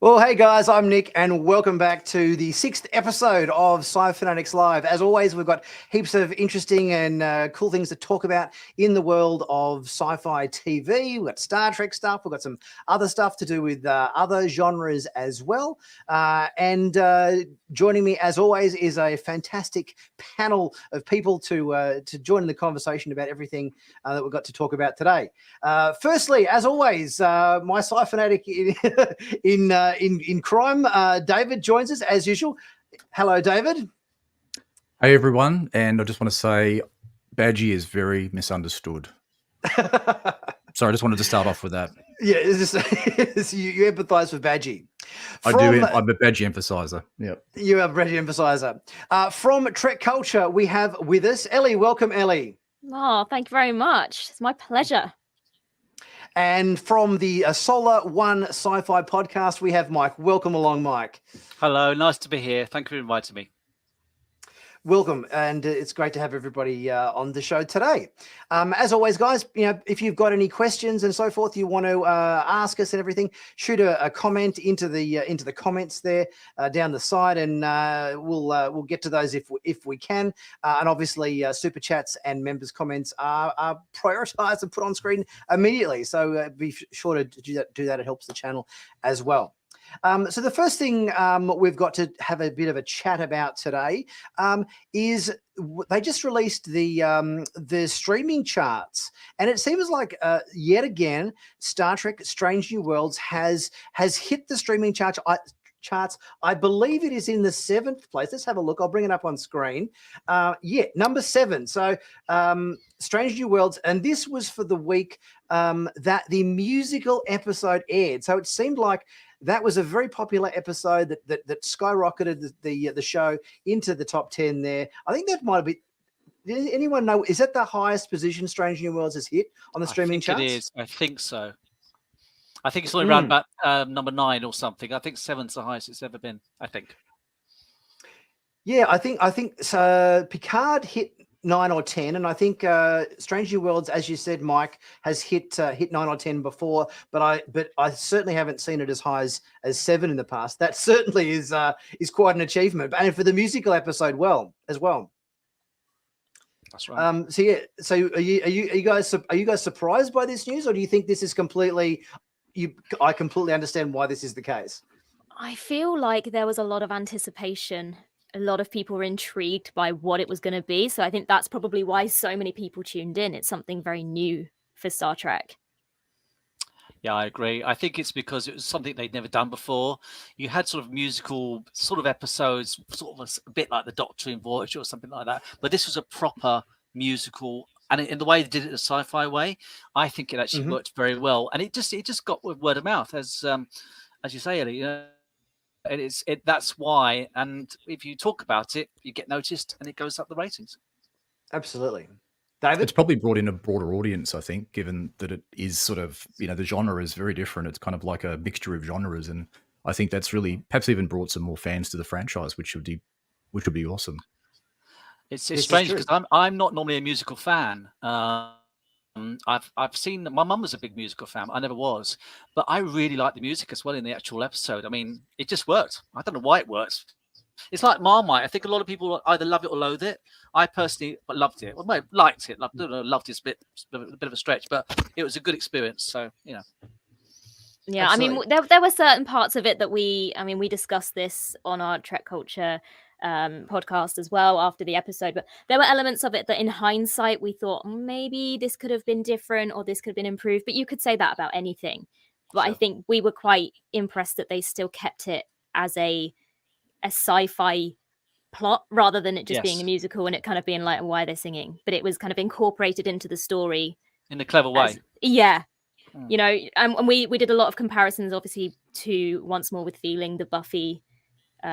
Well, hey guys, I'm Nick, and welcome back to the 6th episode of Sci-Finatics Live. As always, we've got heaps of interesting and cool things to talk about in the world of sci-fi TV. We've got Star Trek stuff, we've got some other stuff to do with other genres as well. And joining me, as always, is a fantastic panel of people to join in the conversation about everything that we've got to talk about today. Firstly, as always, my Sci-Fanatic in crime, David joins us as usual. Hello, David. Hey, everyone. And I just want to say Badgie is very misunderstood. Sorry, I just wanted to start off with that. Yeah, it's just, you empathise with Badgie. I do. I'm a Badgie emphasizer. Yep. You are a Badgie emphasizer. From Trek Culture, we have with us Ellie. Welcome, Ellie. Oh, thank you very much. It's my pleasure. And from the Solar One Sci-Fi Podcast, we have Mike. Welcome along, Mike. Hello, nice to be here. Thank you for inviting me. Welcome, and it's great to have everybody on the show today. As always, guys, if you've got any questions and so forth, you want to ask us and everything, shoot a comment into the comments there down the side, and we'll get to those if we can. And obviously, super chats and members' comments are prioritised and put on screen immediately. So be sure to do that. It helps the channel as well. So the first thing we've got to have a bit of a chat about today is they just released the streaming charts, and it seems like yet again Star Trek: Strange New Worlds has hit the streaming charts. I believe it is in the 7th place. Let's have a look. I'll bring it up on screen. Number 7. So Strange New Worlds, and this was for the week that the musical episode aired. So it seemed like that was a very popular episode that skyrocketed the show into the top 10 there. I think that might be. Does anyone know? Is that the highest position Strange New Worlds has hit on the streaming charts? It is. I think so. I think it's only around about number 9 or something. I think 7's the highest it's ever been. I think. Yeah, I think so. Picard hit 9 or 10, and I think Strange New Worlds, as you said, Mike, has hit 9 or 10 before, but I certainly haven't seen it as high as 7 in the past. That certainly is quite an achievement, and for the musical episode, as well. That's right. So are you guys surprised by this news, or do you think this is completely? I completely understand why this is the case. I feel like there was a lot of anticipation. A lot of people were intrigued by what it was going to be. So I think that's probably why so many people tuned in. It's something very new for Star Trek. Yeah, I agree. I think it's because it was something they'd never done before. You had sort of musical sort of episodes, sort of a bit like the Doctor in Voyager or something like that. But this was a proper musical. And in the way they did it the sci-fi way, I think it actually worked very well. And it just got word of mouth, as you say, Ellie. That's why. And if you talk about it, you get noticed, and it goes up the ratings. Absolutely, David. It's probably brought in a broader audience, I think, given that it is sort of the genre is very different. It's kind of like a mixture of genres, and I think that's really perhaps even brought some more fans to the franchise, which would be awesome. It's strange because I'm not normally a musical fan. I've seen my mum was a big musical fan. I never was, but I really like the music as well in the actual episode. I mean, it just worked. I don't know why it works. It's like Marmite. I think a lot of people either love it or loathe it. I personally loved it. Well, liked it. Loved it. A bit of a stretch, but it was a good experience. So Yeah, Absolutely. I mean, there were certain parts of it that we discussed this on our Trek Culture podcast as well after the episode, but there were elements of it that in hindsight we thought maybe this could have been different or this could have been improved, but you could say that about anything. But sure. I think we were quite impressed that they still kept it as a sci-fi plot rather than it just being a musical and it kind of being like why they're singing, but it was kind of incorporated into the story in a clever way. And we did a lot of comparisons obviously to Once More with Feeling, the Buffy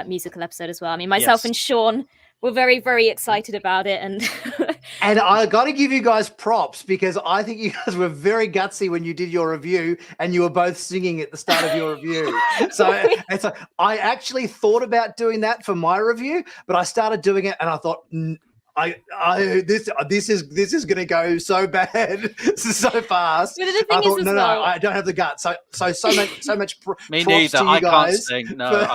musical episode as well. I mean, myself and Sean were very, very excited about it, and I got to give you guys props because I think you guys were very gutsy when you did your review, and you were both singing at the start of your review. So I actually thought about doing that for my review, but I started doing it, and I thought This is going to go so bad so fast. But the thing I is thought, as no, well- I don't have the guts. So much Me props neither. to you I guys. can't sing. No.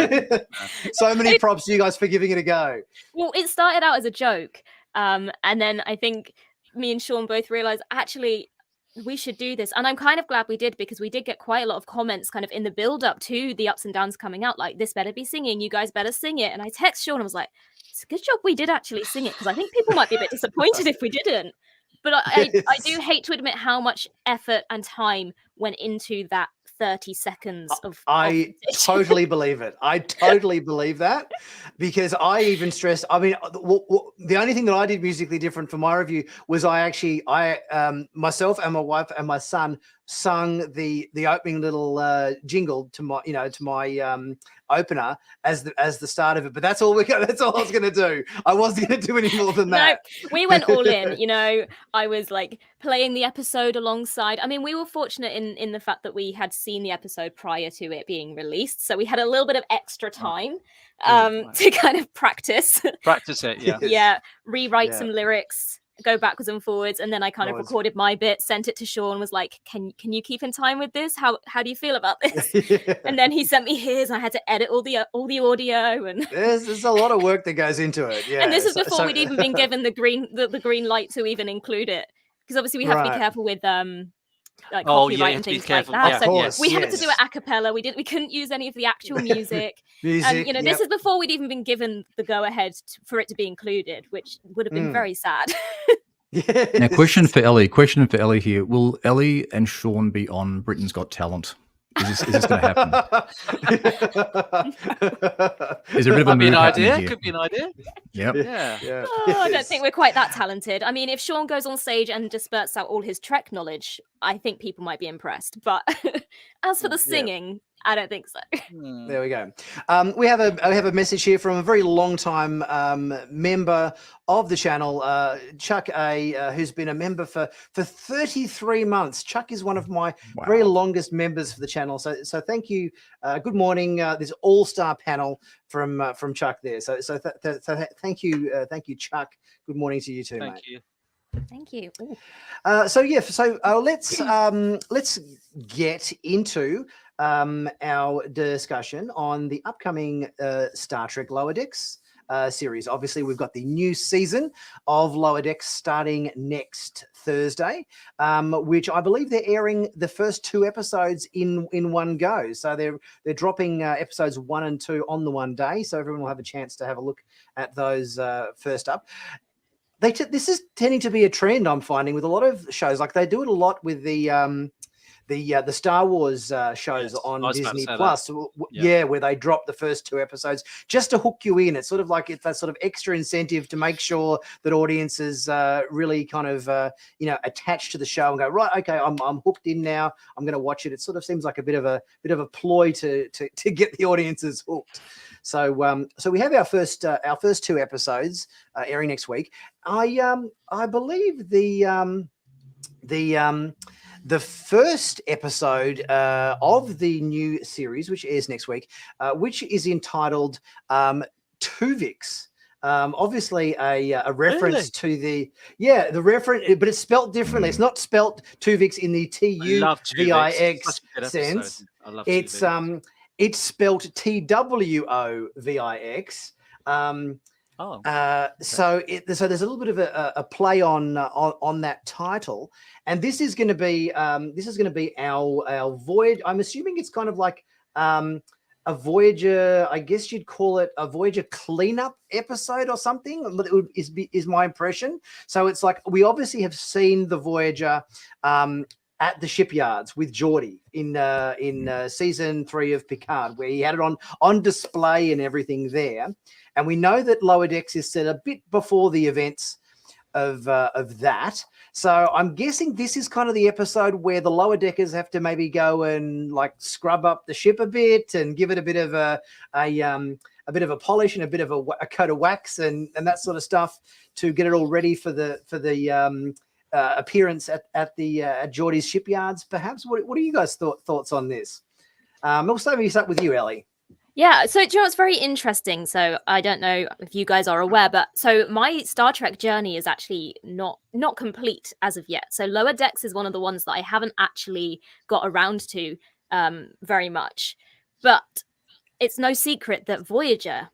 So many props to you guys for giving it a go. Well, it started out as a joke, and then I think me and Sean both realized actually we should do this, and I'm kind of glad we did, because we did get quite a lot of comments kind of in the build up to the ups and downs coming out, like, this better be singing, you guys better sing it. And I text Sean, I was like, it's a good job we did actually sing it, because I think people might be a bit disappointed if we didn't. But I do hate to admit how much effort and time went into that 30 seconds of I totally believe it. I totally believe that, because I even stressed. I mean, the only thing that I did musically different for my review was myself and my wife and my son sung the opening little jingle to my opener as the start of it. But that's all that's all I was going to do. I wasn't going to do any more than that. No, we went all in. I was like playing the episode alongside. I mean, we were fortunate in the fact that we had seen the episode prior to it being released, so we had a little bit of extra time to kind of practice Practice it, yeah. Rewrite some lyrics, go backwards and forwards, and then I kind of recorded my bit, sent it to Sean, was like, can you keep in time with this? How do you feel about this? And then he sent me his, and I had to edit all the audio, and there's a lot of work that goes into it. Yeah, and this is before we'd even been given the green light to even include it, because obviously we have to be careful with like copyright and things like that. Yeah, so course, we had to do it a cappella. We couldn't use any of the actual music. And this is before we'd even been given the go ahead for it to be included, which would have been very sad. Yes. Now, question for Ellie here. Will Ellie and Sean be on Britain's Got Talent? Is this going to happen? Is there a bit of a move happening here? Could be an idea. Yep. Yeah. I don't think we're quite that talented. I mean, if Sean goes on stage and just spurts out all his Trek knowledge, I think people might be impressed. But as for the singing, I don't think so. There we go. We have a message here from a very long time member of the channel, Chuck A, who's been a member for 33 months. Chuck is one of my very longest members for the channel. So thank you. Good morning. This all-star panel from Chuck there. So thank you, Chuck. Good morning to you too, mate. Thank you. Let's get into our discussion on the upcoming Star Trek Lower Decks series. Obviously, we've got the new season of Lower Decks starting next Thursday, which I believe they're airing the first 2 episodes in one go. So they're dropping episodes 1 and 2 on the one day, so everyone will have a chance to have a look at those first up. This is tending to be a trend I'm finding with a lot of shows. Like they do it a lot with the Star Wars shows on Disney Plus, where they drop the first 2 episodes just to hook you in. It's sort of like it's that sort of extra incentive to make sure that audiences really kind of attached to the show and go, right, okay, I'm hooked in now. I'm going to watch it. It sort of seems like a bit of a ploy to get the audiences hooked. So we have our first 2 episodes airing next week. I believe the first episode of the new series, which airs next week, which is entitled Tuvix. Obviously a reference to the reference, but it's spelt differently. It's not spelt Tuvix in the Tuvix sense. It's spelt Twovix. So there's a little bit of a play on that title, and this is going to be our Voyager. I'm assuming it's kind of like a Voyager. I guess you'd call it a Voyager cleanup episode or something. Is my impression. So it's like we obviously have seen the Voyager at the shipyards with Geordi in season 3 of Picard, where he had it on display and everything there. And we know that Lower Decks is set a bit before the events of that. So I'm guessing this is kind of the episode where the Lower Deckers have to maybe go and like scrub up the ship a bit and give it a bit of a bit of a polish and a bit of a coat of wax and that sort of stuff to get it all ready for the appearance at Geordi's shipyards. Perhaps. What are you guys thoughts on this? We'll start with you, Ellie. Yeah, so do you know what's very interesting? So I don't know if you guys are aware, but so my Star Trek journey is actually not complete as of yet. So Lower Decks is one of the ones that I haven't actually got around to very much. But it's no secret that Voyager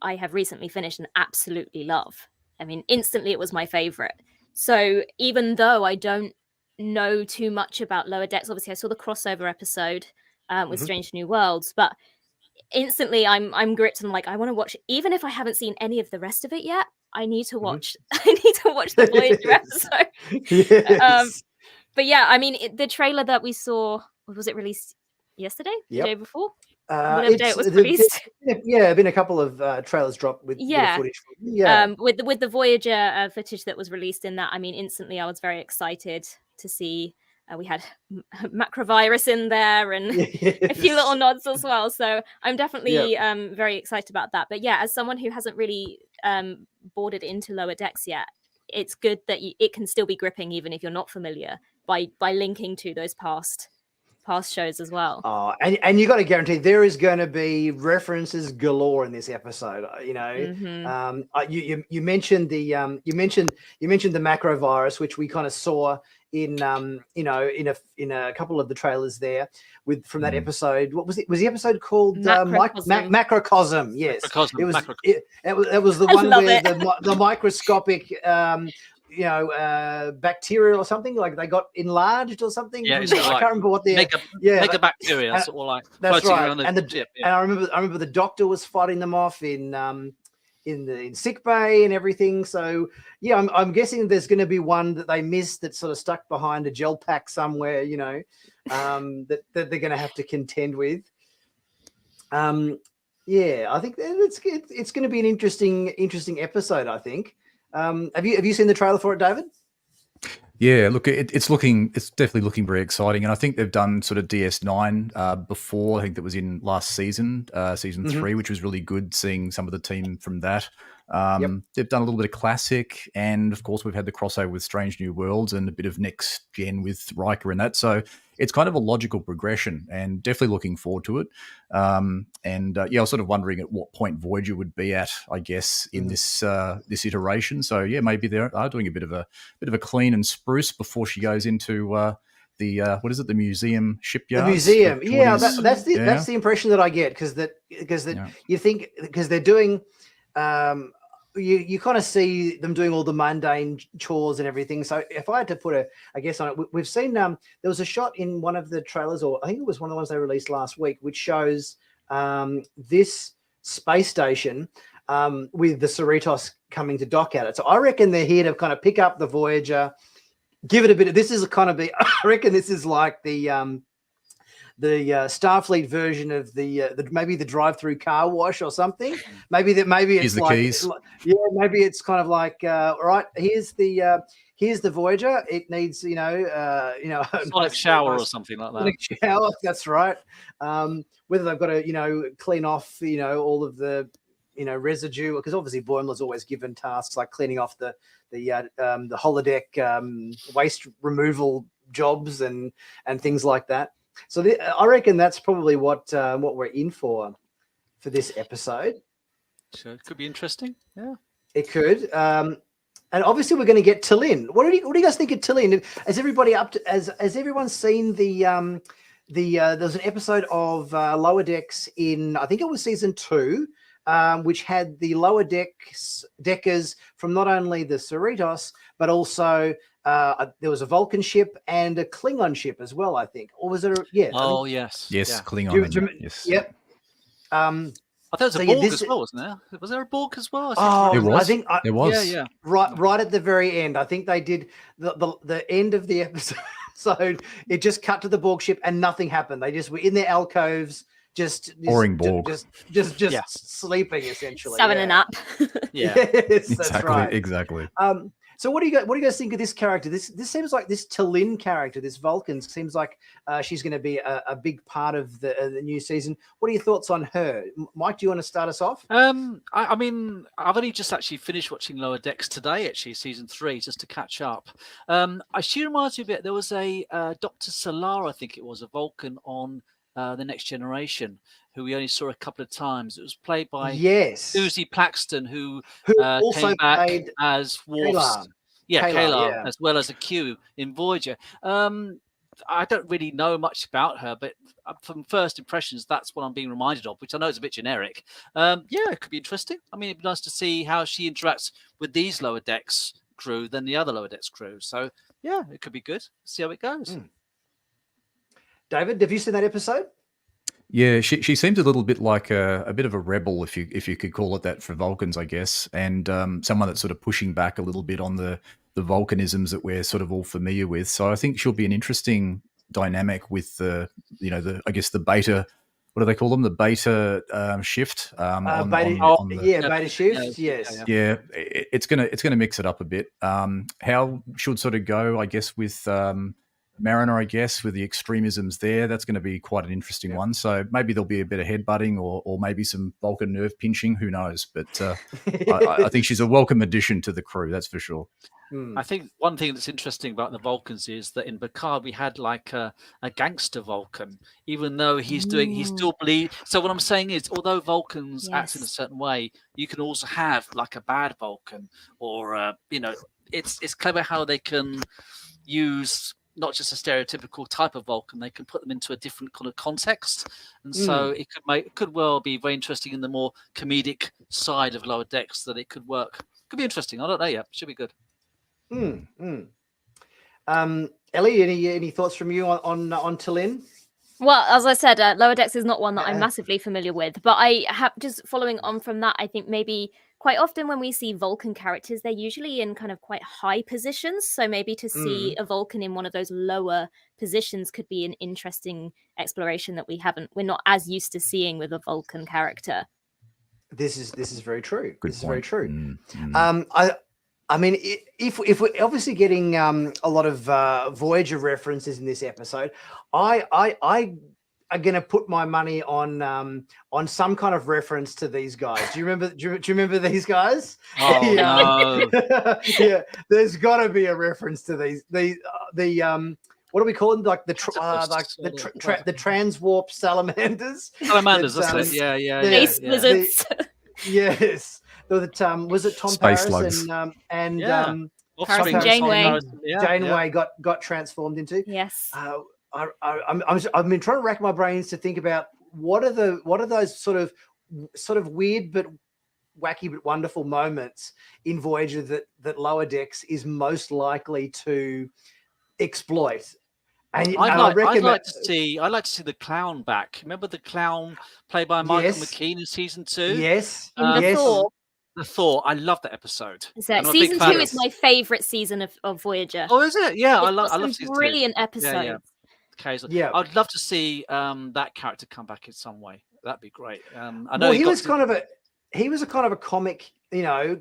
I have recently finished and absolutely love. I mean, instantly it was my favorite. So even though I don't know too much about Lower Decks, obviously I saw the crossover episode with Mhm. Strange New Worlds, but instantly I'm gripped and like I want to watch, even if I haven't seen any of the rest of it yet. I need to watch. I need to watch the Voyager Yes. episode. Yes. But yeah, I mean, the trailer that we saw, was it released yesterday, the day Yep. before, whatever day It's it was released? been a couple of trailers dropped with a bit of Yeah. footage. Yeah. With the Voyager footage that was released in that, I mean, instantly I was very excited to see. We had macrovirus in there and a few little Yes. nods as well. So I'm definitely Yep. very excited about that. But yeah, as someone who hasn't really boarded into Lower Decks yet, it's good that it can still be gripping even if you're not familiar by linking to those past shows as well. Oh, and you got to guarantee there is going to be references galore in this episode. You know, Mhm. you mentioned the you mentioned the macro virus, which we kind of saw in you know, in a couple of the trailers there with from that episode. What was it? Was the episode called Macrocosm. Macrocosm? Yes, Macrocosm, it was. macrocosm. It was the I one love where it. the microscopic you know, bacteria or something, like they got enlarged or something. Yeah, I it's like can't remember what the mega bacteria, sort of like that's floating right. around the And ship. and I remember the doctor was fighting them off in sick bay and everything. So yeah, I'm guessing there's going to be one that they missed that's sort of stuck behind a gel pack somewhere, you know, that they're going to have to contend with. Yeah, I think it's going to be an interesting episode, I think. Have you seen the trailer for it, David? Yeah, look, it's definitely looking very exciting, and I think they've done sort of DS9 before. I think that was in last season, season 3, which was really good. Seeing some of the team from that. They've done a little bit of classic, and of course we've had the crossover with Strange New Worlds and a bit of next gen with Riker and that. So it's kind of a logical progression, and definitely looking forward to it. Yeah, I was sort of wondering at what point Voyager would be at, I guess, in this iteration. So yeah, maybe they are doing a bit of a clean and spruce before she goes into the what is it, the museum shipyard? The museum, yeah, that's the impression that I get because you think because they're doing. You kind of see them doing all the mundane chores and everything. So if I had to put a guess on it, we've seen there was a shot in one of the trailers, or I think it was one of the ones they released last week, which shows this space station with the Cerritos coming to dock at it. So I reckon they're here to kind of pick up the Voyager, give it a bit of. This is kind of I reckon this is like the Starfleet version of the maybe the drive-through car wash or something. Maybe it's the like keys. Yeah, maybe it's kind of like all right, here's the Voyager. It needs Sonic shower or something like that. Sonic shower, that's right. Whether they've got to clean off all of the residue, because obviously Boimler's always given tasks like cleaning off the holodeck waste removal jobs and things like that. So I reckon that's probably what we're in for this episode. So it could be interesting. Yeah, it could. And obviously, we're going to get T'Lyn. What do you guys think of T'Lyn? Has everybody has everyone seen there's an episode of Lower Decks in, I think it was season 2, which had the Lower Deckers from not only the Cerritos but also. There was a Vulcan ship and a Klingon ship as well, I think. Or was it? Oh, yes. Yes, yeah. Klingon. Yes. Yep. I thought there was a Borg as well, wasn't there? Was there a Borg as well? It was. I think it was. Yeah. Right at the very end. I think they did the end of the episode. So it just cut to the Borg ship and nothing happened. They just were in their alcoves, just boring Borg, just sleeping essentially, having a nap. Yeah, yes, that's right. Exactly. So what do you guys think of this character? This seems like this T'Lyn character, this Vulcan, seems like she's going to be a big part of the new season. What are your thoughts on her? Mike, do you want to start us off? I mean, I've only just actually finished watching Lower Decks today, actually, season 3, just to catch up. She reminds me a bit. There was a Dr. Solar, I think it was, a Vulcan on The Next Generation, who we only saw a couple of times. It was played by Yes. Susie Plaxton, who also came back played as Worf's. Kayla. Yeah, Kayla, yeah. as well as a Q in Voyager. I don't really know much about her, but from first impressions, that's what I'm being reminded of, which I know is a bit generic. Yeah, it could be interesting. I mean, it'd be nice to see how she interacts with these lower decks crew than the other lower decks crew. So yeah, it could be good. See how it goes. David, have you seen that episode? Yeah, she seems a little bit like a bit of a rebel, if you could call it that, for Vulcans, I guess, and someone that's sort of pushing back a little bit on the Vulcanisms that we're sort of all familiar with. So I think she'll be an interesting dynamic with the I guess the beta. What do they call them? The beta shift. Beta shift. Yes. Yeah, it's gonna mix it up a bit. How she'll sort of go, I guess, with Mariner, I guess, with the extremisms there, that's going to be quite an interesting one. So maybe there'll be a bit of headbutting or maybe some Vulcan nerve pinching. Who knows? But I think she's a welcome addition to the crew. That's for sure. I think one thing that's interesting about the Vulcans is that in Picard we had like a gangster Vulcan, even though he still believes. So what I'm saying is, although Vulcans act in a certain way, you can also have like a bad Vulcan, or it's clever how they can use not just a stereotypical type of Vulcan, they can put them into a different kind of context, and so it could well be very interesting in the more comedic side of lower decks. That it could work. Could be interesting. I don't know yet. Should be good. Ellie, any thoughts from you on T'Lyn? Well, as I said, Lower Decks is not one that I'm massively familiar with, but I have, just following on from that, I think maybe quite often when we see Vulcan characters, they're usually in kind of quite high positions. So maybe to see a Vulcan in one of those lower positions could be an interesting exploration that we're not as used to seeing with a Vulcan character. This is very true. Good this point. is very true. I mean, if we're obviously getting a lot of Voyager references in this episode, I am going to put my money on some kind of reference to these guys. Do you remember? Do you remember these guys? Oh no! Yeah, there's got to be a reference to these. The what do we call them? Like the transwarp salamanders. Salamanders, that's it. Yeah. Space lizards. Yes. Was it Tom Space Paris slugs. and Janeway. Janeway got transformed into? Yes. I've been trying to rack my brains to think about what are those sort of weird but wacky but wonderful moments in Voyager that Lower Decks is most likely to exploit. And I'd like to see the clown back. Remember the clown played by Michael McKean in season 2? Yes. Thor. The Thor. I love that episode. Season 2 is my favorite season of Voyager. Oh, is it? Yeah, I love season 2. Brilliant episode. Yeah. I'd love to see that character come back in some way. That'd be great. I know he was kind of a comic,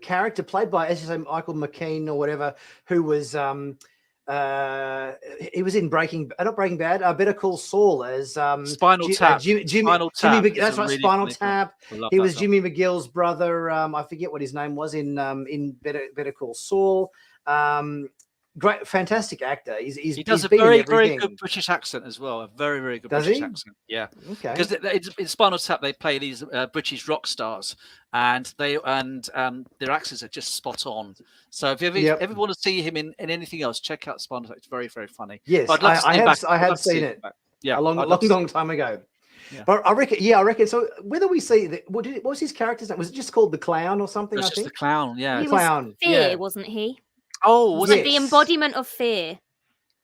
character played by, as you say, Michael McKean or whatever, who was he was in not Breaking Bad, Better Call Saul as Spinal Tap. Spinal Tap. That's right, Spinal Tap. He was Jimmy McGill's brother. I forget what his name was in Better Call Saul. Great, fantastic actor. He does a very, very good British accent as well. A very, very good British accent. Yeah. Okay. Because in Spinal Tap they play these British rock stars, and their accents are just spot on. So if you ever want to see him in anything else, check out Spinal Tap. It's very, very funny. Yes, I have seen it. Yeah, a long time ago. Yeah. But I reckon. So whether we see what was his character's name? Was it just called the Clown or something? It was just the Clown. Yeah, he was Fear, wasn't he? Oh, was like the embodiment of fear.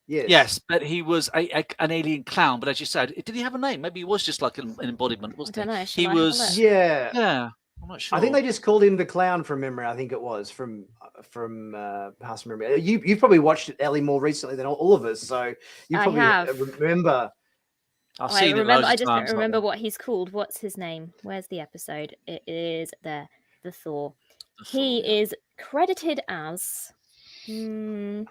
Yes, but he was an alien clown. But as you said, did he have a name? Maybe he was just like an embodiment, wasn't he? I don't know. He was. Yeah. I'm not sure. I think they just called him the Clown from memory. I think it was from past memory. You've probably watched Ellie more recently than all of us, so you probably remember. I just don't remember what he's called. What's his name? Where's the episode? It is there. The Thor. He is credited as. The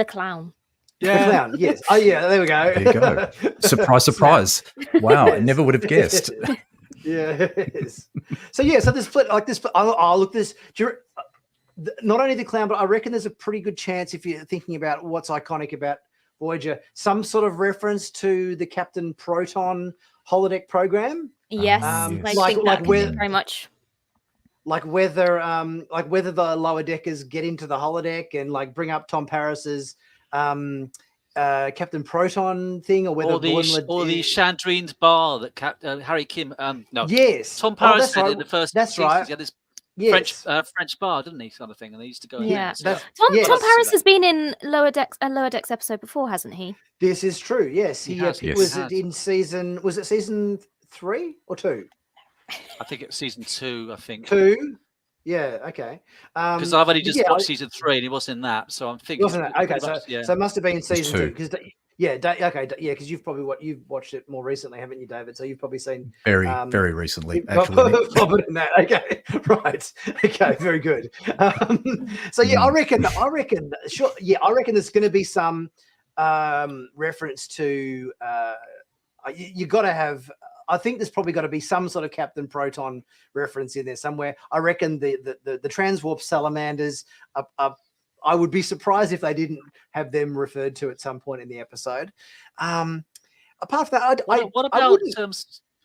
Clown. Yeah. The Clown, yes. Oh, yeah, there we go. There you go. Surprise. Wow, I never would have guessed. Yes. So the split, like this, look, this, not only the Clown, but I reckon there's a pretty good chance if you're thinking about what's iconic about Voyager, some sort of reference to the Captain Proton holodeck program. Yes, Um, I like- think like that where- very much. Like whether the lower deckers get into the holodeck and like bring up Tom Paris's Captain Proton thing, or whether or the Chandrine's bar that Harry Kim no yes, Tom Paris that's said right. in the first That's seasons, right. he had this Yes, French bar, didn't he, sort of thing, and they used to go in Yeah. there and that's- stuff. Tom yes. Paris has been in a Lower Decks episode before, hasn't he? this is true. Yes, He he has, yes. was He it has. in season? Was it season 3 or 2? I think it's season 2, I think. 2. Yeah. Okay. Because I've only just yeah, watched season 3 and he was in that, so I'm thinking. Wasn't it? Okay, so yeah. it must have been season 2 2. because because you've probably you've watched it more recently, haven't you, David? So you've probably seen Very recently, pop actually. it in that. Okay, right. Okay, very good. So yeah, I reckon. Sure. Yeah, I reckon there's going to be some reference to. You got to have. I think there's probably got to be some sort of Captain Proton reference in there somewhere. I reckon the transwarp salamanders. I would be surprised if they didn't have them referred to at some point in the episode. Apart from that, What I about? wouldn't. I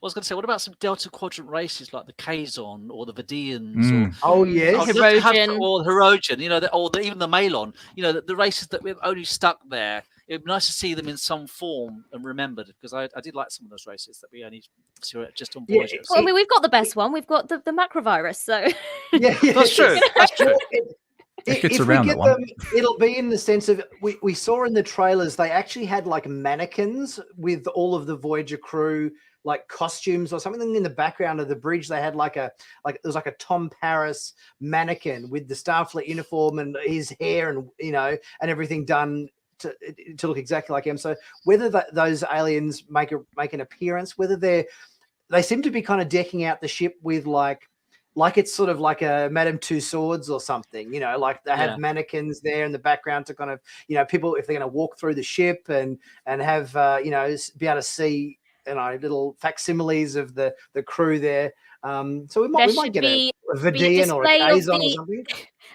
was going to say, what about some Delta Quadrant races like the Kazon or the Vidians? Mm. Oh yes, I'd love to have Hirogen. or Hirogen, even the Malon, the races that we've only stuck there. It'd be nice to see them in some form and remembered, because I did like some of those races that we only saw just on Yeah, Voyager. Well, I mean, we've got the best one. We've got the macrovirus. So yeah, That's true. That's true. It gets if around we that get one. them, it'll be in the sense of we saw in the trailers they actually had like mannequins with all of the Voyager crew like costumes or something in the background of the bridge. They had it was like a Tom Paris mannequin with the Starfleet uniform and his hair and and everything done to look exactly like him. So whether those aliens make an appearance, whether they seem to be kind of decking out the ship with like it's sort of like a Madame Two Swords or something, like they have mannequins there in the background to kind of, people, if they're going to walk through the ship and have, be able to see, little facsimiles of the crew there. So we might get a Vidian or a Kazon or something.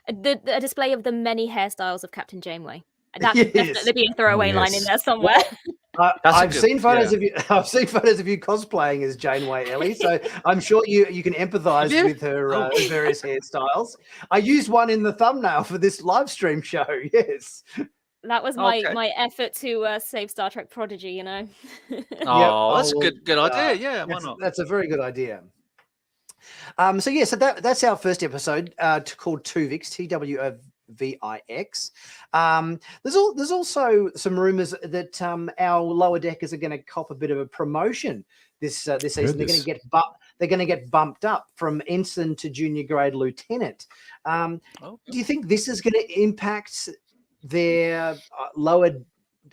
a display of the many hairstyles of Captain Janeway. That Yes. could definitely be a throwaway line in Yes. there somewhere. I've seen photos of you. I've seen photos of you cosplaying as Janeway, Ellie. So I'm sure you can empathise with her various hairstyles. I used one in the thumbnail for this live stream show. Yes. That was my effort to save Star Trek Prodigy. Oh, that's a good idea. Yeah, why not? That's a very good idea. So that's our first episode called Tuvix, TWOVIX. There's also some rumors that our lower deckers are going to cop a bit of a promotion this season. They're going to get bumped up from ensign to junior grade lieutenant. Do you think this is going to impact their lower?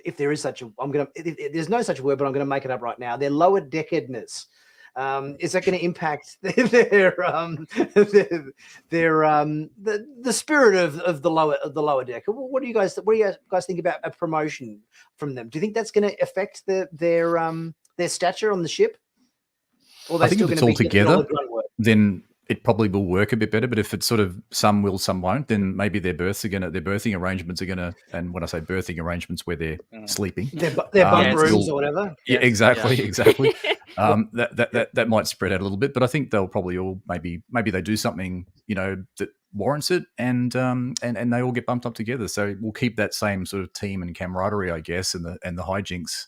If there is such a, there's no such word, but I'm going to make it up right now. Their lower deckedness. Is that going to impact the spirit of the lower deck? What do you guys think about a promotion from them? Do you think that's going to affect their stature on the ship? Or I think if it's all together, then it probably will work a bit better. But if it's sort of some will, some won't, then maybe their birthing arrangements are going to, and when I say birthing arrangements, where they're sleeping, their bunk rooms or whatever. Yeah, exactly. That might spread out a little bit, but I think they'll probably all maybe they do something that warrants it, and they all get bumped up together. So we'll keep that same sort of team and camaraderie, I guess, and the hijinks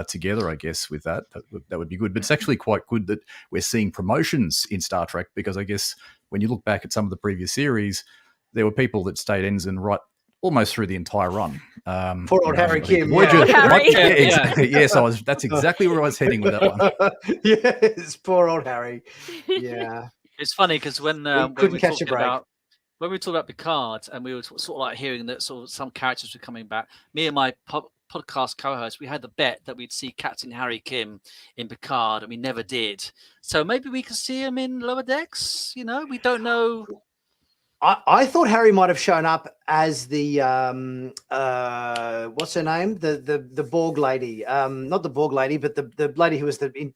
together, I guess, with that would be good. But it's actually quite good that we're seeing promotions in Star Trek, because I guess when you look back at some of the previous series, there were people that stayed ensign right almost through the entire run. Poor old Harry Kim. Exactly. Yes, that's exactly where I was heading with that one. Yes, poor old Harry. Yeah. It's funny because when we talk about Picard, and we were sort of like hearing that sort of some characters were coming back, me and my podcast co-host, we had the bet that we'd see Captain Harry Kim in Picard, and we never did. So maybe we can see him in Lower Decks. We don't know. I thought Harry might have shown up as the what's her name, the Borg lady, not the Borg lady, but the lady who was Elizabeth.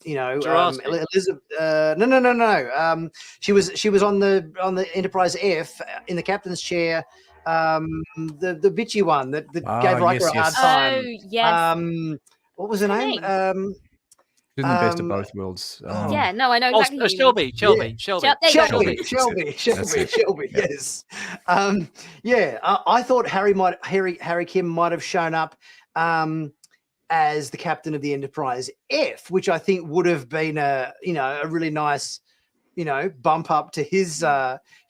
No. She was on the Enterprise F in the captain's chair the bitchy one that gave Riker a hard time. Oh yes. What was her name? In the best of both worlds. Yeah, no, I know exactly. who you mean. Shelby. Yes. I thought Harry Kim might have shown up as the captain of the Enterprise F, which I think would have been a really nice bump up to his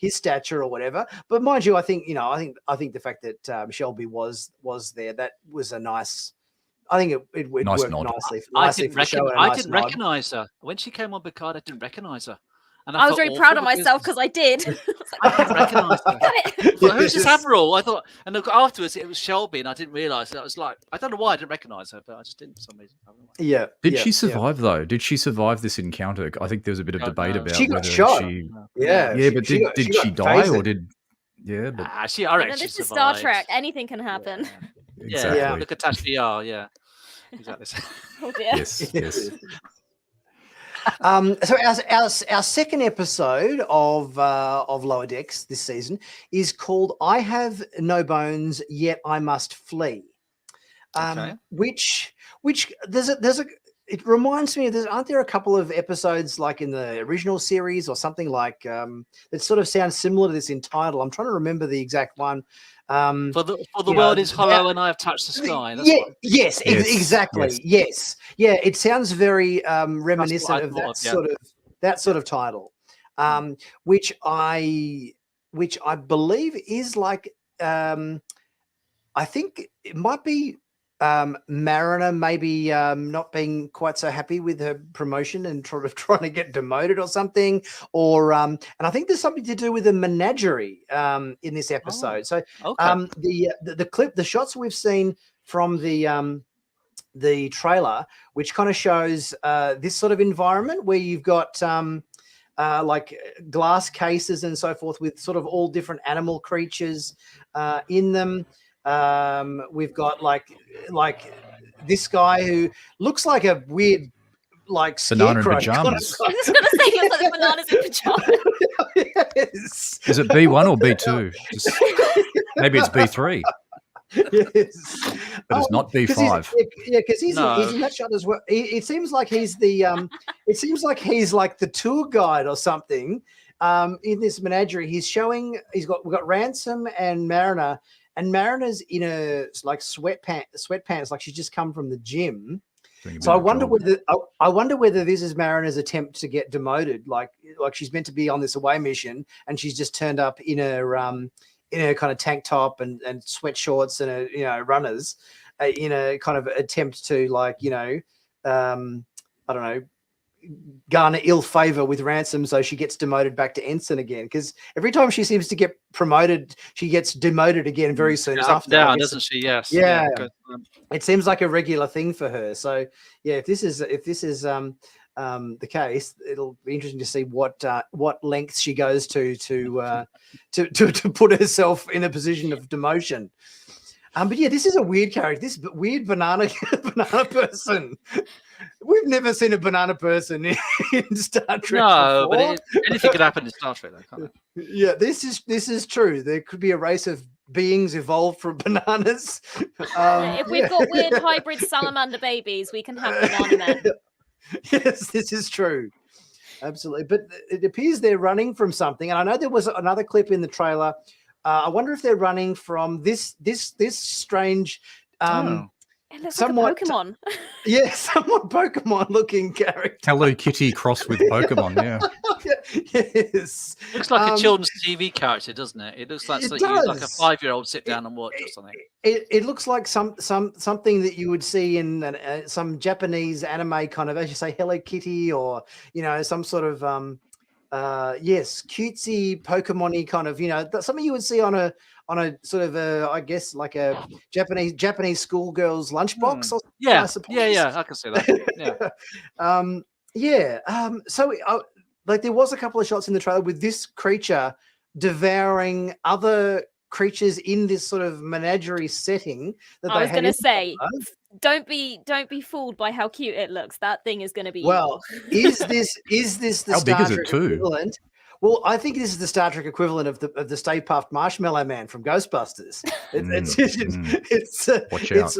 stature or whatever. But mind you, I think the fact that Shelby was there, that was a nice. I think it nice worked nod. nicely. I didn't recognize her when she came on Picard. I didn't recognize her, and I was very proud of myself because I did. I didn't recognize her. But who's this Admiral? I thought, and look, afterwards it was Shelby, and I didn't realize it. I was like, I don't know why I didn't recognize her, but I just didn't for some reason. Yeah. Did she survive though? Did she survive this encounter? I think there was a bit of debate about she got whether shot. she. Yeah, but did she die or did? Yeah, but I reckon this she is Star survived. Trek. Anything can happen. Exactly. Yeah. Look at Tash VR. Yeah. Exactly. Oh dear. Yes. So our second episode of Lower Decks this season is called "I Have No Bones, Yet I Must Flee," which there's a. It reminds me of aren't there a couple of episodes like in the original series or something like that sort of sounds similar to this in title? I'm trying to remember the exact one. For the world is hollow and I have touched the sky. That's exactly. Yes. Yeah, it sounds very reminiscent of that sort of title, which I believe is like I think it might be Mariner maybe not being quite so happy with her promotion and trying to get demoted or something, or and I think there's something to do with the menagerie in this episode. The shots we've seen from the trailer, which kind of shows this sort of environment where you've got like glass cases and so forth with sort of all different animal creatures in them. We've got like this guy who looks like a weird banana in pajamas. I was going to say looks like bananas in pajamas. Yes. Is it B1 or B2? Maybe it's B3. Yes, but it's not B5. Because he's in that shot as well. It seems like he's the it seems like he's like the tour guide or something. In this menagerie, we've got Ransom and Mariner. And Mariner's in a sweatpants, like she's just come from the gym. So I wonder whether this is Mariner's attempt to get demoted, like she's meant to be on this away mission, and she's just turned up in a kind of tank top and sweat shorts and runners, in a kind of attempt to I don't know, garner ill favor with Ransom, so she gets demoted back to ensign again, because every time she seems to get promoted she gets demoted again very soon after. Down, doesn't she? Yes. Yeah. It seems like a regular thing for her. So yeah, if this is the case, it'll be interesting to see what lengths she goes to put herself in a position of demotion. But yeah, this is a weird character. This weird banana person. We've never seen a banana person in Star Trek. No, before. but anything could happen in Star Trek, though, can't it? Yeah, this is true. There could be a race of beings evolved from bananas. If we've got weird hybrid salamander babies, we can have banana men. Yes, this is true. Absolutely. But it appears they're running from something. And I know there was another clip in the trailer. I wonder if they're running from this strange it looks like a Pokemon. Yeah, somewhat Pokemon-looking character. Hello Kitty crossed with Pokemon, yeah. Yes. Looks like a children's TV character, doesn't it? It looks like something like a 5-year-old sit down and watch or something. It looks like something that you would see in some Japanese anime kind of, as you say, Hello Kitty, or some sort of cutesy Pokemon-y kind of, something you would see on a sort of I guess like a Japanese schoolgirl's lunchbox. Or yeah, I suppose. yeah, I can see that. Yeah. So there was a couple of shots in the trailer with this creature devouring other creatures in this sort of menagerie setting. I was going to say, don't be fooled by how cute it looks. That thing is going to be. Well, is this the how Star big is it Trek too? equivalent? Well, I think this is the Star Trek equivalent of the Stay Puft Marshmallow Man from Ghostbusters. Watch It's out.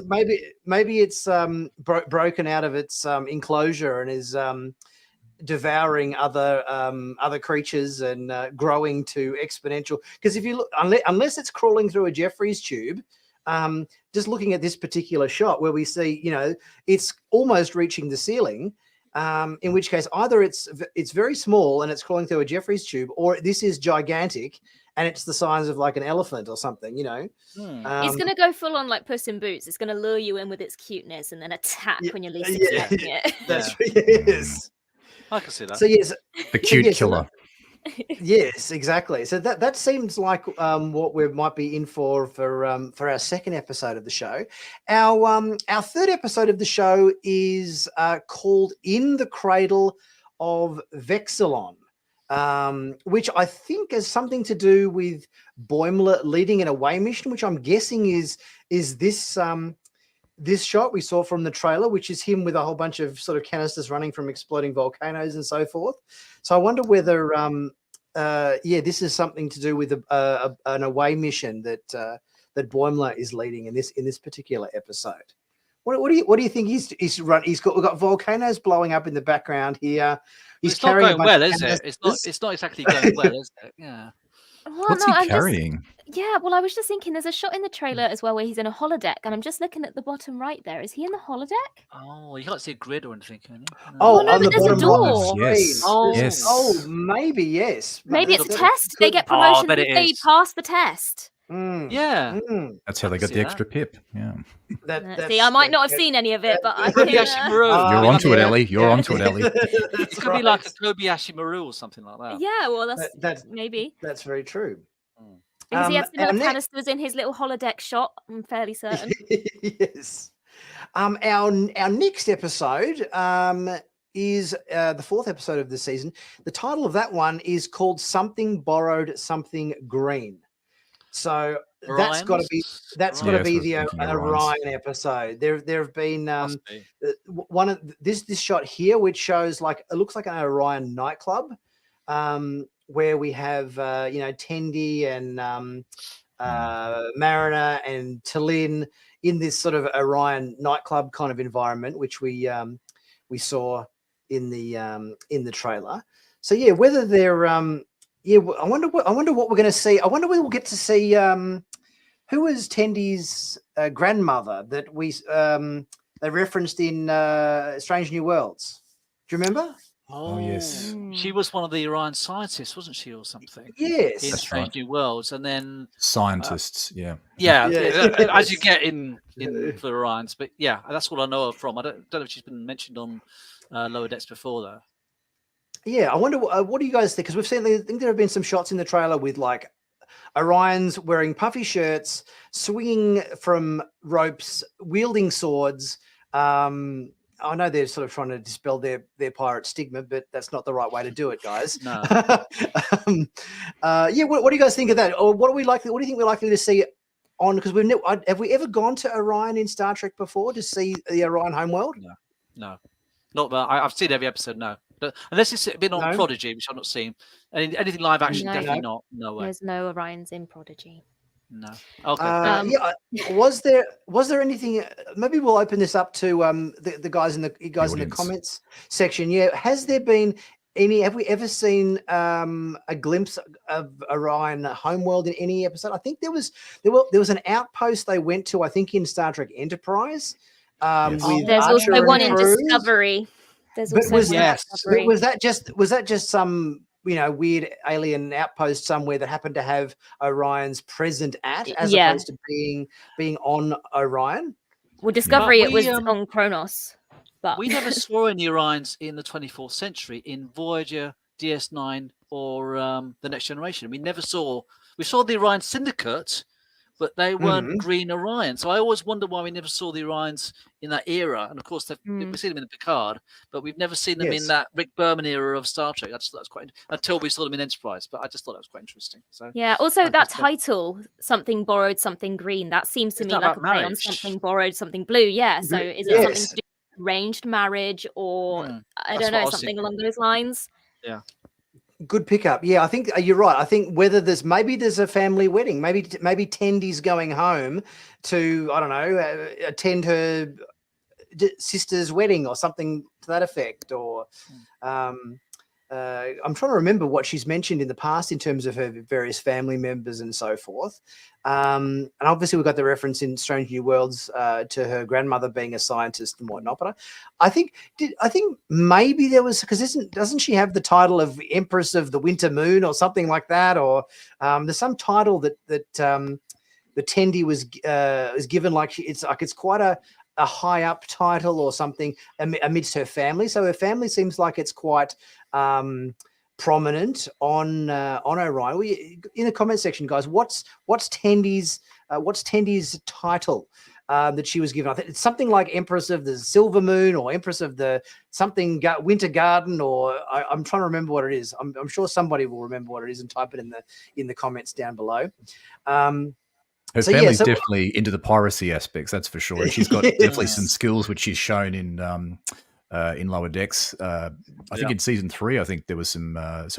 maybe it's broken out of its enclosure and is devouring other creatures and growing to exponential. Because if you look, unless it's crawling through a Jeffries tube, just looking at this particular shot where we see, it's almost reaching the ceiling. In which case, either it's very small and it's crawling through a Jeffries tube, or this is gigantic and it's the size of like an elephant or something. It's going to go full on like Puss in Boots. It's going to lure you in with its cuteness and then attack when you're least expecting it. That's yes. I can see that. So yes, The cute killer. Yes, exactly. So that seems like what we might be in for our second episode of the show. Our third episode of the show is called "In the Cradle of Vexilon," which I think has something to do with Boimler leading an away mission, which I'm guessing is this this shot we saw from the trailer, which is him with a whole bunch of sort of canisters running from exploding volcanoes and so forth. So I wonder whether, this is something to do with an away mission that Boimler is leading in this particular episode. What do you think he's run? We've got volcanoes blowing up in the background here. It's not going well, is it? It's not exactly going well, is it? Yeah. Well, What's he carrying? I was just thinking there's a shot in the trailer as well where he's in a holodeck, and I'm just looking at the bottom right there. Is he in the holodeck? Oh, you can't see a grid or anything, can you? No. Oh, no, on but the there's a bottom right of the door. screen. Yes. Oh. Yes. Oh, maybe yes. Maybe it's a test. They get Oh, I promotion bet if it they is. pass the test. Yeah. That's how they got see the that. extra pip. Yeah. See, I might not have seen any of it, but I can. Kobayashi Maru. You're onto it, Ellie. You're onto it, Ellie. It could be like a Kobayashi Maru or something like that. Yeah, well, That's maybe. That's very true. Because he had our some next- canisters in his little holodeck shot, I'm fairly certain. Yes. Our next episode is the fourth episode of the season. The title of that one is called "Something Borrowed, Something Green." So that's got to be the Orion episode. There have been one of this shot here, which shows like it looks like an Orion nightclub. Where we have Tendi and Mariner and Tallinn in this sort of Orion nightclub kind of environment, which we saw in the trailer. So yeah, whether they're I wonder what we're going to see. I wonder whether we'll get to see who was Tendi's grandmother that they referenced in Strange New Worlds. Do you remember? Oh, yes. She was one of the Orion scientists, wasn't she, or something? Yes. In That's Strange right. New Worlds, and then Scientists, yeah, Yeah. as you get in for Orions. But yeah, that's what I know her from. I don't know if she's been mentioned on Lower Decks before, though. Yeah, I wonder what do you guys think? Because we've seen, I think there have been some shots in the trailer with like Orions wearing puffy shirts, swinging from ropes, wielding swords. I know they're sort of trying to dispel their pirate stigma, but that's not the right way to do it, guys. No. What do you guys think of that? Or what do you think we're likely to see on? Because have we ever gone to Orion in Star Trek before to see the Orion homeworld? No, not that I've seen every episode. No, but unless it's been on No? Prodigy, which I've not seen. Anything live action, No. definitely not. No way. There's no Orions in Prodigy. No. Okay. Was there anything? Maybe we'll open this up to the guys in the in the comments section. Yeah, has there been any? Have we ever seen a glimpse of Orion homeworld in any episode? I think there was an outpost they went to. I think in Star Trek Enterprise. With There's Archer also and one in Cruz. Discovery. There's But also one in Discovery. was that just some weird alien outpost somewhere that happened to have Orion's present at, as opposed to being on Orion? Well, Discovery, But it was we, on Kronos. But we never saw any Orions in the 24th century in Voyager, DS9, or the Next Generation. We saw the Orion Syndicate, but they weren't green Orion. So I always wonder why we never saw the Orions in that era. And of course, we've seen them in the Picard, but we've never seen them in that Rick Berman era of Star Trek. I just thought that was quite until we saw them in Enterprise. But I just thought that was quite interesting. So yeah. Also, that title, "Something Borrowed, Something Green," that seems to me like a play on "Something Borrowed, Something Blue." Yeah. So is it something to do with arranged marriage, or I don't know, something along those lines? Yeah. Good pickup. Yeah, I think you're right. I think whether there's a family wedding, maybe Tendy's going home to, I don't know, attend her sister's wedding or something to that effect, or I'm trying to remember what she's mentioned in the past in terms of her various family members and so forth. And obviously we've got the reference in Strange New Worlds to her grandmother being a scientist and whatnot. But I think maybe there was, because doesn't she have the title of Empress of the Winter Moon or something like that? Or there's some title that the Tendi was given, like it's quite a high up title or something amidst her family. So her family seems like it's quite prominent on Orion. In the comment section, guys, what's Tendy's title that she was given? I think it's something like Empress of the Silver Moon or Empress of the something Winter Garden, or I'm trying to remember what it is. I'm sure somebody will remember what it is and type it in the comments down below. Her family's definitely into the piracy aspects, that's for sure. And she's got definitely some skills which she's shown in Lower Decks. I think in season 3, I think there was some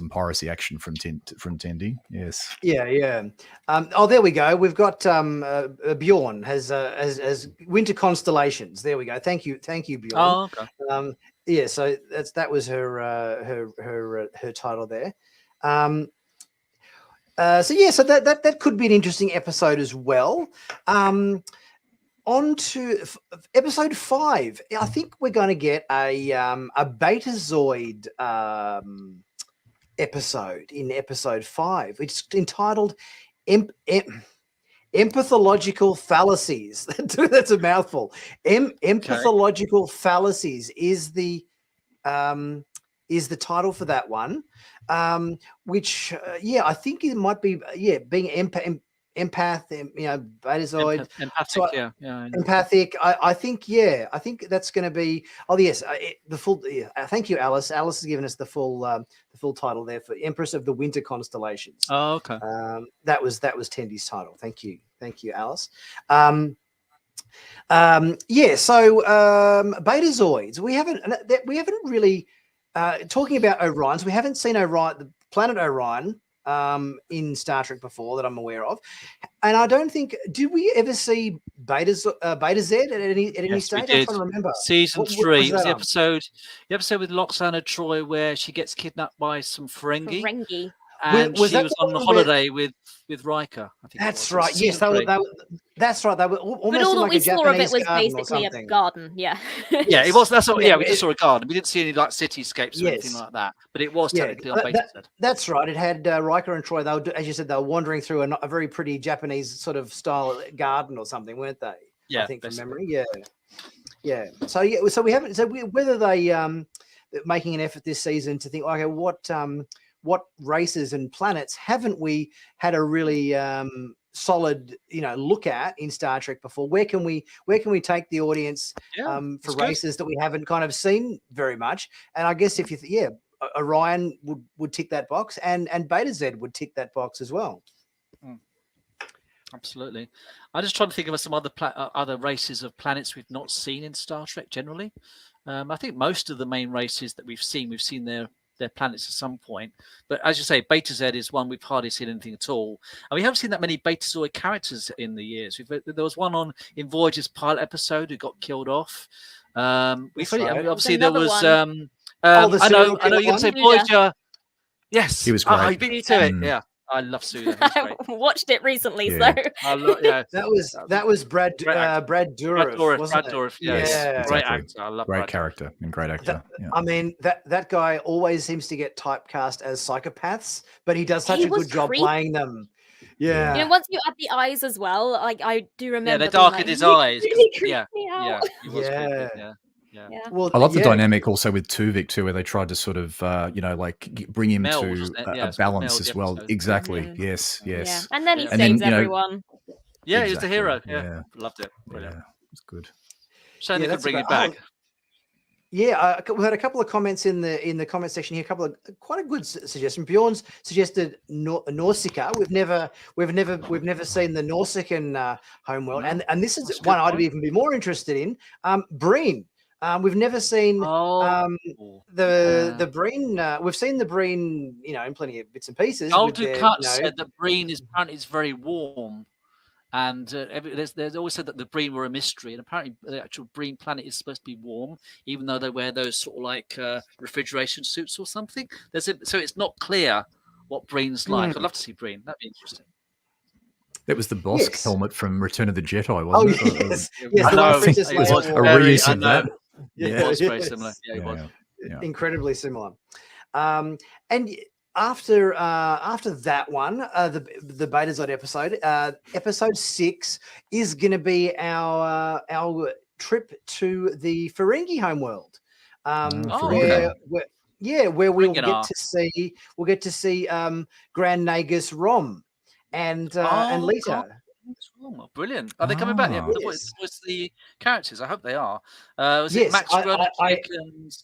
piracy action from Tendi. Yes. Yeah. There we go. We've got Bjorn has Winter Constellations. There we go. Thank you, Bjorn. Oh, okay. So that was her title there. So that could be an interesting episode as well. On to episode 5. I think we're going to get a Betazoid episode in episode 5. It's entitled Empathological Fallacies. That's a mouthful. Empathological Fallacies is the title for that one. Which I think it might be being empath, Betazoid, empathic, empathic. I think that's going to be. Oh yes, the full. Thank you, Alice. Alice has given us the full title there for Empress of the Winter Constellations. Oh, okay. That was Tendy's title. Thank you, Alice. So Betazoids. We haven't really. Talking about Orions, we haven't seen Orion, the planet Orion, in Star Trek before that I'm aware of, and I don't think did we ever see Beta Z at any stage? I'm trying to remember. Season 3 was the episode with Loxana Troy where she gets kidnapped by some Ferengi. And she was on holiday with Riker. I think that's right. Yes, that's right. They were almost but all like we a saw of Japanese it was garden basically or a garden. Yeah. Yeah, it was. That's what. Yeah, we just saw a garden. We didn't see any like cityscapes or anything like that. But it was technically on Beta Z. That's right. It had Riker and Troy. They were, as you said, they were wandering through a very pretty Japanese sort of style garden or something, weren't they? Yeah, I think from memory. Yeah. So we haven't. So whether they making an effort this season to think, okay, what races and planets haven't we had a really solid look at in Star Trek before? Where can we take the audience for races that we haven't kind of seen very much? And I guess if you Orion would tick that box, and Beta Z would tick that box as well. Absolutely. I'm just trying to think of some other races of planets we've not seen in Star Trek generally. I think most of the main races that we've seen their planets at some point, but as you say, Beta Z is one we've hardly seen anything at all, and we haven't seen that many Betazoid characters in the years. There was one in Voyager's pilot episode who got killed off. Obviously there was. I know you're going to say Voyager. Yes, he was great. I beat you to it. Yeah. I love Suda. I watched it recently, so that was Brad Dourif. Brad Dourif, great actor. I love great character and great actor. I mean, that guy always seems to get typecast as psychopaths, but he does such a good job playing them. Yeah, once you add the eyes as well, like I do remember. Yeah, they darkened his eyes. Really He was creepy, Yeah. Well, I love the dynamic also with Tuvok too, where they tried to sort of, bring him Meld, to a balance as well. Exactly. Yes. Yeah. And then he saves everyone. Yeah, he's the hero. Yeah. Loved it. Brilliant. It's good. So they could bring it back. We had a couple of comments in the comment section here. A couple of quite a good suggestion. Bjorn's suggested Nausicaa. We've never seen the Nausicaan homeworld, and this is one I'd even be more interested in. Breen. We've never seen Oh, the Breen. We've seen the Breen, in plenty of bits and pieces. Golden with their, Cut said that Breen is apparently very warm, and there's always said that the Breen were a mystery, and apparently the actual Breen planet is supposed to be warm, even though they wear those sort of like refrigeration suits or something. So it's not clear what Breen's like. I'd love to see Breen. That'd be interesting. That was the Bosk helmet from Return of the Jedi, Oh wasn't it? yes, I the know, one Princess it was Leia a wore. reuse of that. It was very similar. Yeah, it was. Incredibly similar. And after that one, the Betazoid episode, episode 6 is going to be our trip to the Ferengi homeworld, where we'll get to see Grand Nagus Rom and Lita. Oh, brilliant! Are they coming back? Yeah. Yes. What's the characters? I hope they are. Was it Max Grodinchik?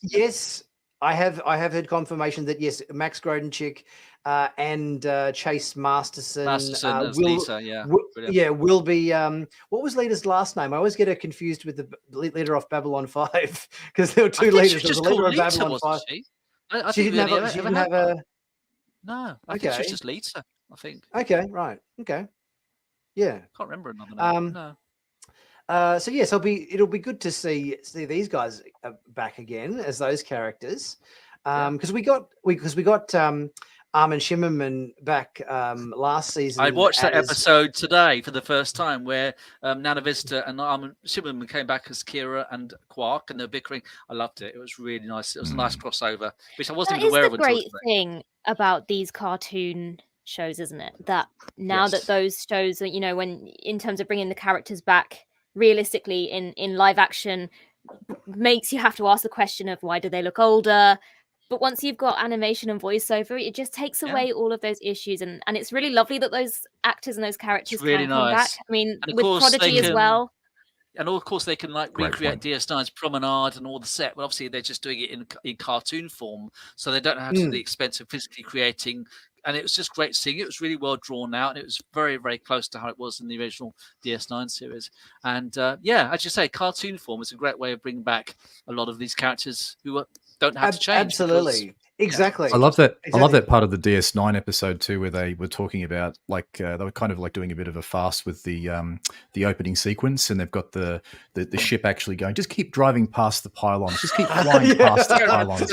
Yes, I have heard confirmation that yes, Max Grodinchik and Chase Masterson as will Lisa, will be. What was Lita's last name? I always get her confused with the leader of Babylon 5 because there were two leaders. There was a leader of Babylon 5. She didn't have a. No, I think she was just Lisa. I think. Okay, right. Okay. Yeah, can't remember another name. So yes, it'll be good to see these guys back again as those characters, because we got Armin Shimmerman back last season. I watched that episode today for the first time where Nana Vista and Armin Shimmerman came back as Kira and Quark, and they're bickering. I loved it. It was really nice. It was a nice crossover, which I wasn't even aware of. That is the great thing about these cartoon shows, isn't it? That now that those shows are, when in terms of bringing the characters back realistically in live action, makes you have to ask the question of why do they look older? But once you've got animation and voiceover, it just takes away all of those issues, and it's really lovely that those actors and those characters can come back. I mean, with Prodigy as well. And of course, they can recreate DS9's Promenade and all the set, but obviously they're just doing it in cartoon form, so they don't have to the expense of physically creating. And it was just great seeing it. It was really well drawn out, and it was very, very close to how it was in the original DS9 series. And as you say, cartoon form is a great way of bringing back a lot of these characters who don't have to change. Absolutely. Exactly. I love that. Exactly. I love that part of the DS9 episode too, where they were talking about they were kind of like doing a bit of a fast with the opening sequence, and they've got the ship actually going. Just keep driving past the pylons. Just keep flying past the pylons.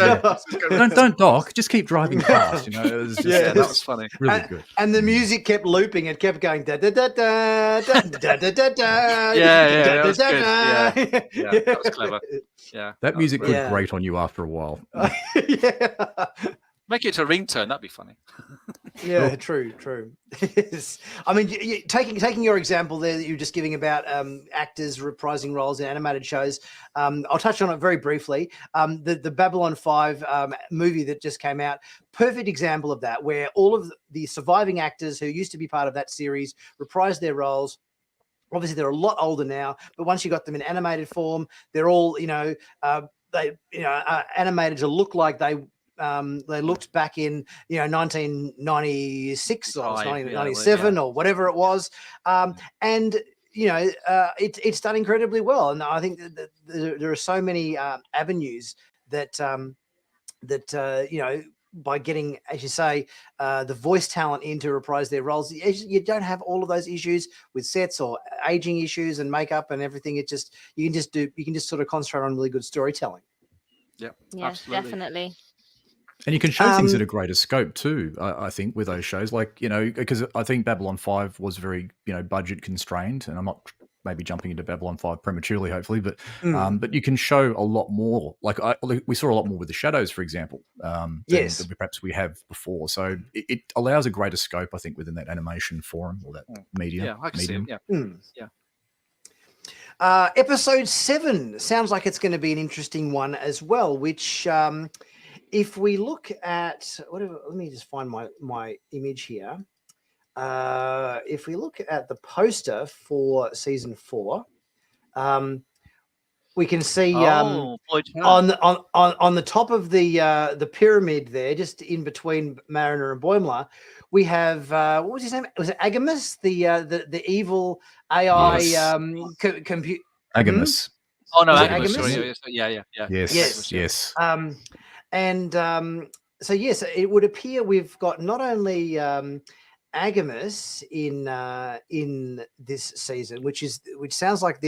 Don't dock. Just keep driving past. It was just, that was funny. Really good. And the music kept looping. It kept going da da da da da da da da da. That was good. Yeah, that was clever. Yeah, that music would grate on you after a while. Make it a ringtone. That'd be funny. Yeah, true. Yes. I mean, taking your example there that you were just giving about actors reprising roles in animated shows, I'll touch on it very briefly. The Babylon 5 movie that just came out, perfect example of that, where all of the surviving actors who used to be part of that series reprised their roles. Obviously, they're a lot older now, but once you got them in animated form, they're all, animated to look like they looked back in 1996 or 1997 or whatever it was, and it's done incredibly well. And I think that there are so many avenues that by getting, as you say, the voice talent in to reprise their roles, you don't have all of those issues with sets or aging issues and makeup and everything. You can just sort of concentrate on really good storytelling. Yeah, absolutely. Definitely. And you can show things at a greater scope too, I think, with those shows. Because I think Babylon 5 was very, budget constrained, and I'm not maybe jumping into Babylon 5 prematurely, hopefully, but you can show a lot more. We saw a lot more with the shadows, for example, than perhaps we have before. So it allows a greater scope, I think, within that animation forum or that medium. Yeah, I can see it. Yeah. Episode 7 sounds like it's going to be an interesting one as well, which if we look at let me just find my image here. If we look at the poster for season 4, we can see on the top of the pyramid there, just in between Mariner and Boimler, we have what was his name? Was it Agamus, the evil AI compute? Agamus. Oh no, Was it Agabus, sorry, Agabus? yeah. Yes. So yes, it would appear we've got not only Agamus in this season, which sounds like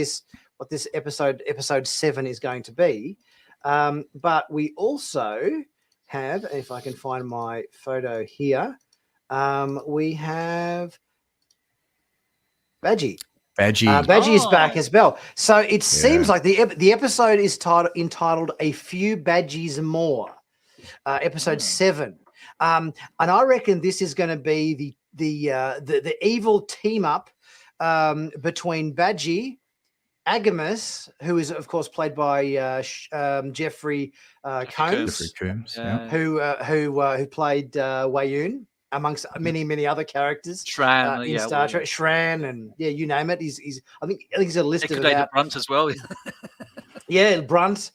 what this episode 7 is going to be, but we also have, if I can find my photo here, we have Badgie. Badgie is back as well. So it seems like the episode is entitled "A Few Badgies More," episode 7, and I reckon this is going to be the evil team up between Badgie, Agamus, who is of course played by Jeffrey Combs, who played Wayun, amongst many other characters in Star Trek. Shran, and you name it. I think he's a list of about Brunt as well. Brunt.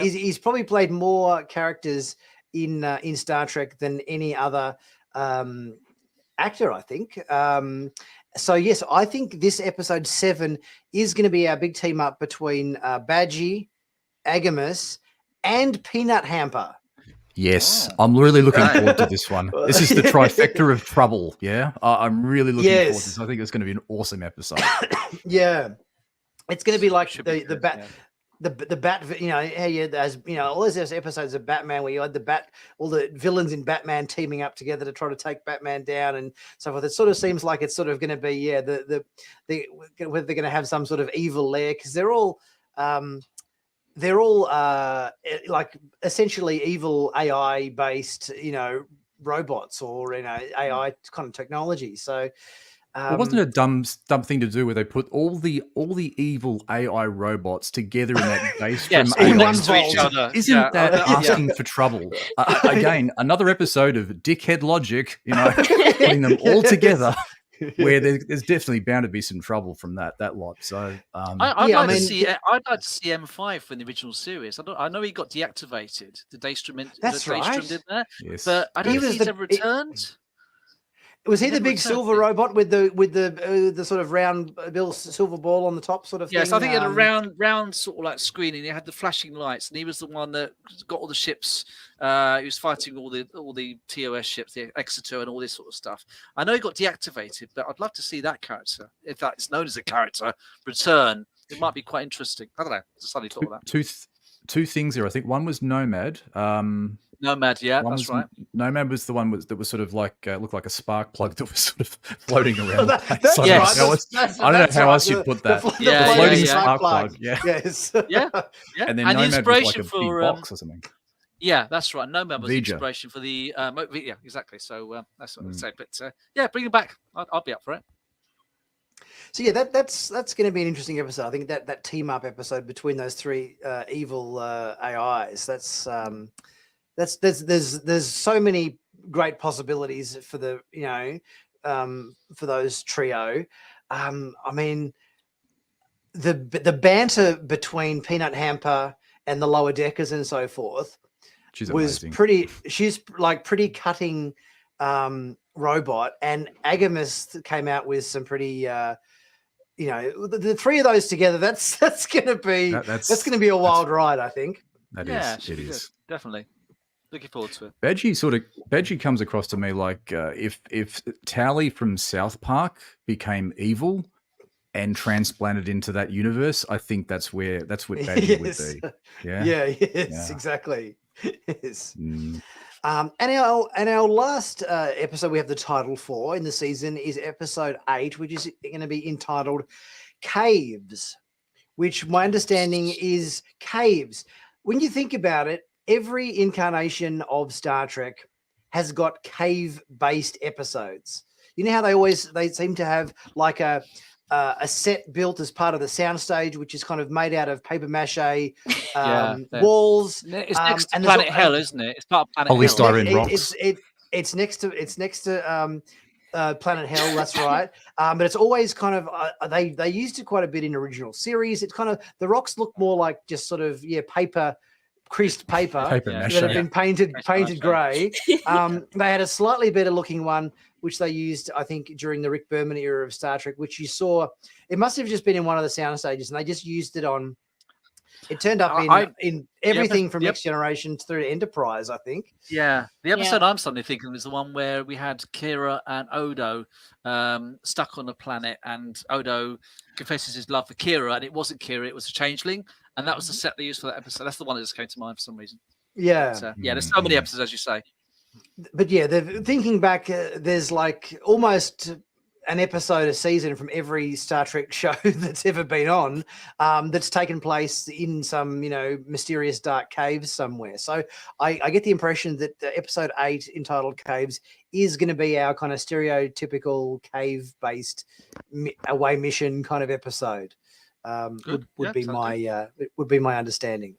He's probably played more characters in Star Trek than any other actor, I think. So yes, I think this episode 7 is going to be our big team up between Badgie, Agamus, and Peanut Hamper. Yes, I'm really looking forward to this one. This is the trifecta of trouble. Yeah, I'm really looking forward to this. I think it's going to be an awesome episode. Yeah, it's going to be like the bat. The bat, all those episodes of Batman where you had all the villains in Batman teaming up together to try to take Batman down and so forth. It sort of seems like it's sort of going to be, whether they're going to have some sort of evil lair, because they're all like essentially evil AI based, robots or AI kind of technology. So. Wasn't it a dumb thing to do where they put all the evil AI robots together in that base from in one each vault? other? Isn't that asking for trouble? Again, another episode of dickhead logic, putting them all together, where there's definitely bound to be some trouble from that lot. So I'd like to see M5 from the original series. I know he got deactivated. The Daystrom That's right. in there, yes. But I don't think he's ever returned. Was he the big silver robot with the sort of round silver ball on the top sort of thing? Yes, I think he had a round sort of like screen, and he had the flashing lights, and he was the one that got all the ships. He was fighting all the TOS ships, the Exeter, and all this sort of stuff. I know he got deactivated, but I'd love to see that character, if that's known as a character, return. It might be quite interesting. I don't know. Just suddenly thought of that. Two things there. I think one was Nomad. Nomad, yeah, that's right. Nomad was the one that was sort of like looked like a spark plug that was sort of floating around. That's right. I don't know how else you'd put that. The floating spark plug. Yeah. Yes. Yeah. And then Nomad was like a big box or something. Yeah, that's right. Nomad was the inspiration for the yeah, exactly. So that's what I'd say. But bring it back. I'll be up for it. So yeah, that's going to be an interesting episode. I think that team up episode between those three evil AIs. There's so many great possibilities for for those trio. I mean, the banter between Peanut Hamper and the lower deckers and so forth was amazing. She's like pretty cutting robot, and Agamus came out with some pretty. The three of those together, that's going to be a wild ride, I think. It is definitely. Looking forward to it. Badgie comes across to me like if Tally from South Park became evil and transplanted into that universe, I think that's what Badgie would be. Yeah. Exactly. Yes. And our last episode we have the title for in the season is episode 8, which is going to be entitled Caves, which my understanding is caves. When you think about it, every incarnation of Star Trek has got cave-based episodes. You know how they seem to have like a set built as part of the soundstage, which is kind of made out of paper mache walls. It's next to Planet Hell, isn't it? It's part of Planet Hell. Polystyrene rocks. It's next to Planet Hell. That's right. But it's always kind of they used it quite a bit in original series. It's kind of the rocks look more like just sort of paper. Creased paper that had been painted grey. They had a slightly better looking one, which they used, I think, during the Rick Berman era of Star Trek, which you saw. It must have just been in one of the sound stages, and they just used it on It turned up in everything from Next Generation through to Enterprise, I think. Yeah, the episode I'm suddenly thinking was the one where we had Kira and Odo stuck on a planet, and Odo confesses his love for Kira, and it wasn't Kira, it was a changeling, and that was the set they used for that episode. That's the one that just came to mind for some reason. Yeah. But, there's so many episodes, as you say. But yeah, thinking back, there's like almost an episode a season from every Star Trek show that's ever been on that's taken place in some, mysterious dark caves somewhere. So I get the impression that episode 8 entitled Caves is going to be our kind of stereotypical cave-based away mission kind of episode. Would be my understanding.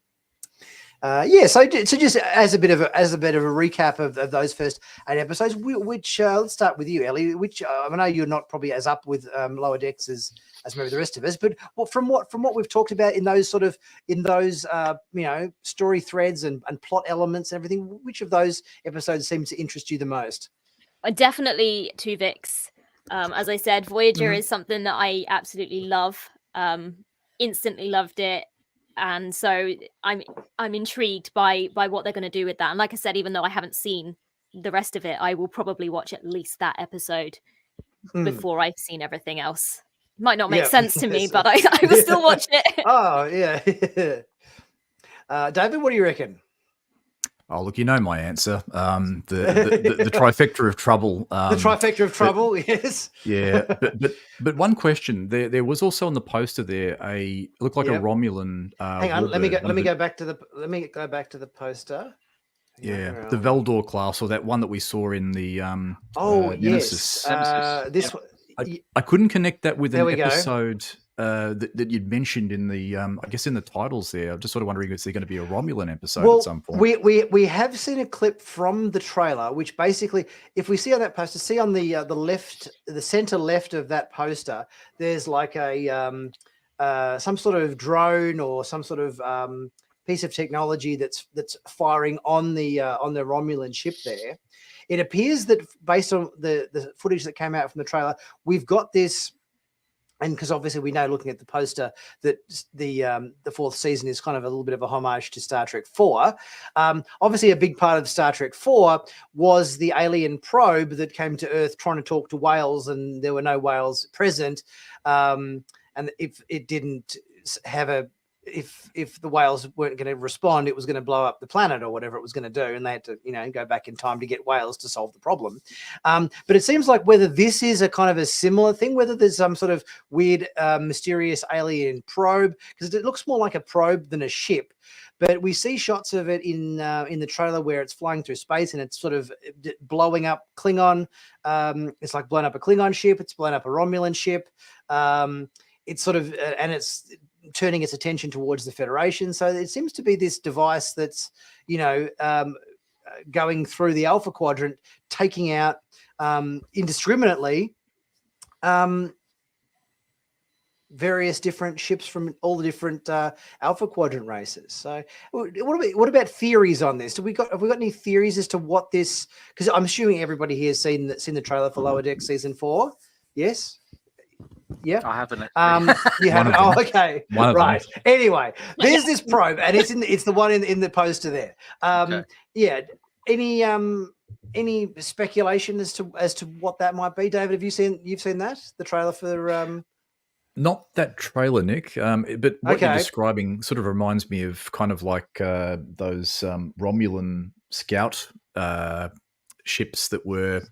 So just as a bit of a recap of those first 8 episodes, which let's start with you, Ellie. Which I know you're not probably as up with Lower Decks as maybe the rest of us, but from what we've talked about in those story threads and plot elements and everything, which of those episodes seems to interest you the most? Definitely Tuvix. As I said, Voyager is something that I absolutely love. Instantly loved it. And so I'm intrigued by what they're going to do with that. And like I said, even though I haven't seen the rest of it, I will probably watch at least that episode before I've seen everything else. Might not make sense to me, but I will still watch it. Oh, yeah. David, what do you reckon? Oh, look, you know my answer. The trifecta of trouble. The trifecta of trouble, yes. Yeah, but one question. There was also on the poster there it looked like a Romulan. Hang on, let me go back to the poster. Yeah, the Veldor class, or that one that we saw in the Nemesis. Nemesis. I couldn't connect that with an episode that you'd mentioned in the I guess in the titles there. I'm just sort of wondering if there's going to be a Romulan episode at some point. We have seen a clip from the trailer, which basically, if we see on that poster, see on the left, the center left of that poster, there's like a some sort of drone or some sort of piece of technology that's firing on the Romulan ship there. It appears that based on the footage that came out from the trailer, we've got this. And because obviously we know, looking at the poster, that the fourth season is kind of a little bit of a homage to Star Trek 4. Obviously, a big part of Star Trek 4 was the alien probe that came to Earth trying to talk to whales, and there were no whales present. And if it didn't have if the whales weren't going to respond, it was going to blow up the planet or whatever it was going to do, and they had to, go back in time to get whales to solve the problem. But it seems like whether this is a kind of a similar thing, whether there's some sort of weird, mysterious alien probe, because it looks more like a probe than a ship. But we see shots of it in the trailer where it's flying through space and it's sort of blowing up Klingon. It's like blowing up a Klingon ship. It's blowing up a Romulan ship. It's sort of and it's turning its attention towards the Federation. So it seems to be this device that's, going through the Alpha Quadrant, taking out indiscriminately various different ships from all the different Alpha Quadrant races. So what about theories on this? Have we got any theories as to what this, because I'm assuming everybody here has seen the trailer for Lower Deck Season 4. Yes? Yeah, I haven't. You haven't. Oh, okay, right. Anyway, there's this probe, and it's the one in the poster there. Okay. Yeah. Any speculation as to what that might be, David? You've seen that, the trailer for? Not that trailer, Nick. But what you're describing sort of reminds me of kind of like those Romulan scout ships that were.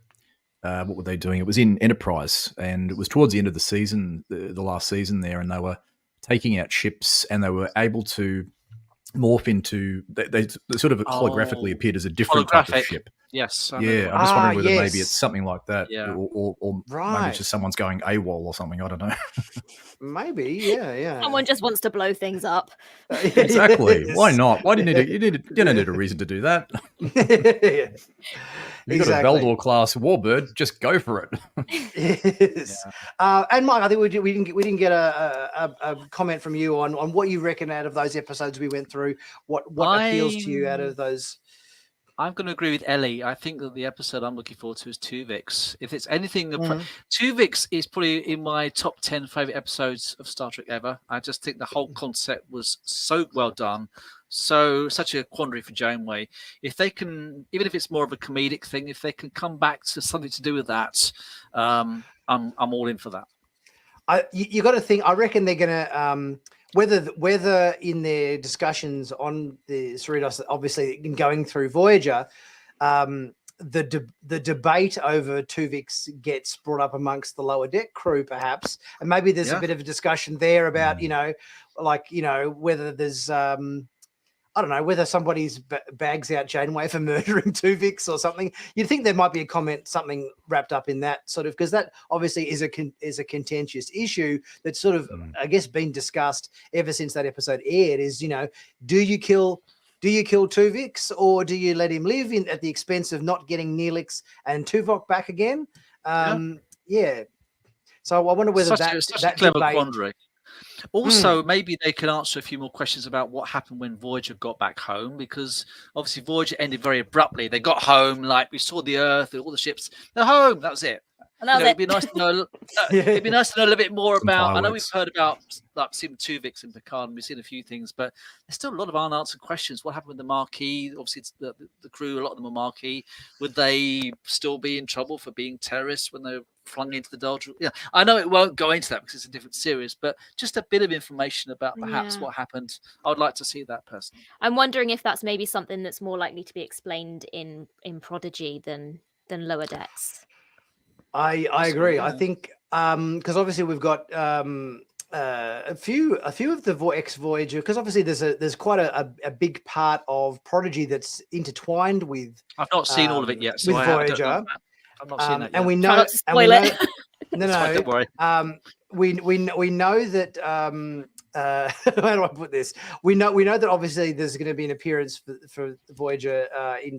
What were they doing? It was in Enterprise, and it was towards the end of the season, the last season there, and they were taking out ships, and they were able to morph into. They sort of holographically appeared as a different type of ship. Yes. I'm just wondering whether maybe it's something like that, or right. Maybe it's just someone's going AWOL or something. I don't know. Maybe, yeah. Someone just wants to blow things up. Exactly. Yes. Why not? Why do you don't need a reason to do that. Yeah. You've got a Veldor class warbird, just go for it. Yes. Yeah. And Mike, I think we didn't get a comment from you on what you reckon out of those episodes we went through. What appeals to you out of those? I'm going to agree with Ellie. I think that the episode I'm looking forward to is Tuvix. If it's anything, Tuvix is probably in my top 10 favorite episodes of Star Trek ever. I just think the whole concept was so well done. So such a quandary for Janeway. If they can, even if it's more of a comedic thing, if they can come back to something to do with that, I'm all in for that. You got to think. I reckon they're going to whether in their discussions on the Cerritos, obviously in going through Voyager, the debate over Tuvix gets brought up amongst the lower deck crew, perhaps, and maybe there's a bit of a discussion there about whether there's I don't know, whether somebody's bags out Janeway for murdering Tuvix or something. You'd think there might be a comment, something wrapped up in that sort of, because that obviously is a contentious issue that's sort of, I guess, been discussed ever since that episode aired. Is, do you kill Tuvix, or do you let him live at the expense of not getting Neelix and Tuvok back again? Yeah. So I wonder whether such a clever quandary. Also, maybe they can answer a few more questions about what happened when Voyager got back home, because obviously Voyager ended very abruptly. They got home, like we saw the Earth, all the ships, they're home. That was it. It'd be nice to know. It'd be nice to know a little bit more about. I know we've heard about like seeing Tuvix and Picard, and we've seen a few things, but there's still a lot of unanswered questions. What happened with the Marquis? Obviously, it's the crew. A lot of them are Marquis. Would they still be in trouble for being terrorists when they were flung into the Doldrum? Yeah, I know it won't go into that because it's a different series, but just a bit of information about perhaps what happened. I would like to see that person. I'm wondering if that's maybe something that's more likely to be explained in Prodigy than Lower Decks. I agree. I think because obviously we've got a few of the ex-Voyager, because obviously there's quite a big part of Prodigy that's intertwined with. I've not seen all of it yet, so with Voyager. I've not seen that yet. And we know. Try not to spoil it. No, don't worry. We know that. How do I put this? We know that obviously there's going to be an appearance for Voyager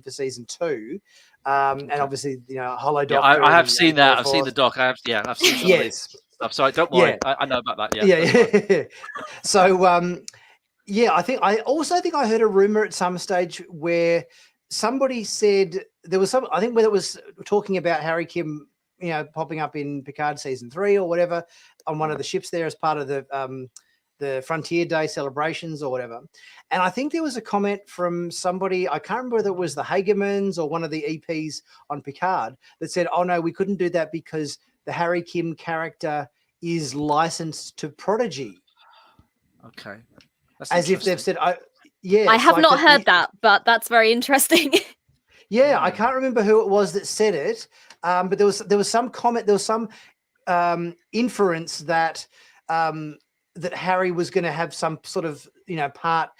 for season 2. And obviously, Hollow Doc. I have seen that. I've seen the doc. I've seen some of this stuff. So don't worry. Yeah. I know about that. Yeah. So, I also think I heard a rumor at some stage where somebody said there was I think whether it was talking about Harry Kim, popping up in Picard season 3 or whatever on one of the ships there as part of the Frontier Day celebrations or whatever. And I think there was a comment from somebody, I can't remember whether it was the Hagemans or one of the EPs on Picard, that said, oh no, we couldn't do that because the Harry Kim character is licensed to Prodigy. Okay. As if they've said, I have not heard that, but that's very interesting. I can't remember who it was that said it, but there was some comment, there was some inference that that Harry was going to have some sort of part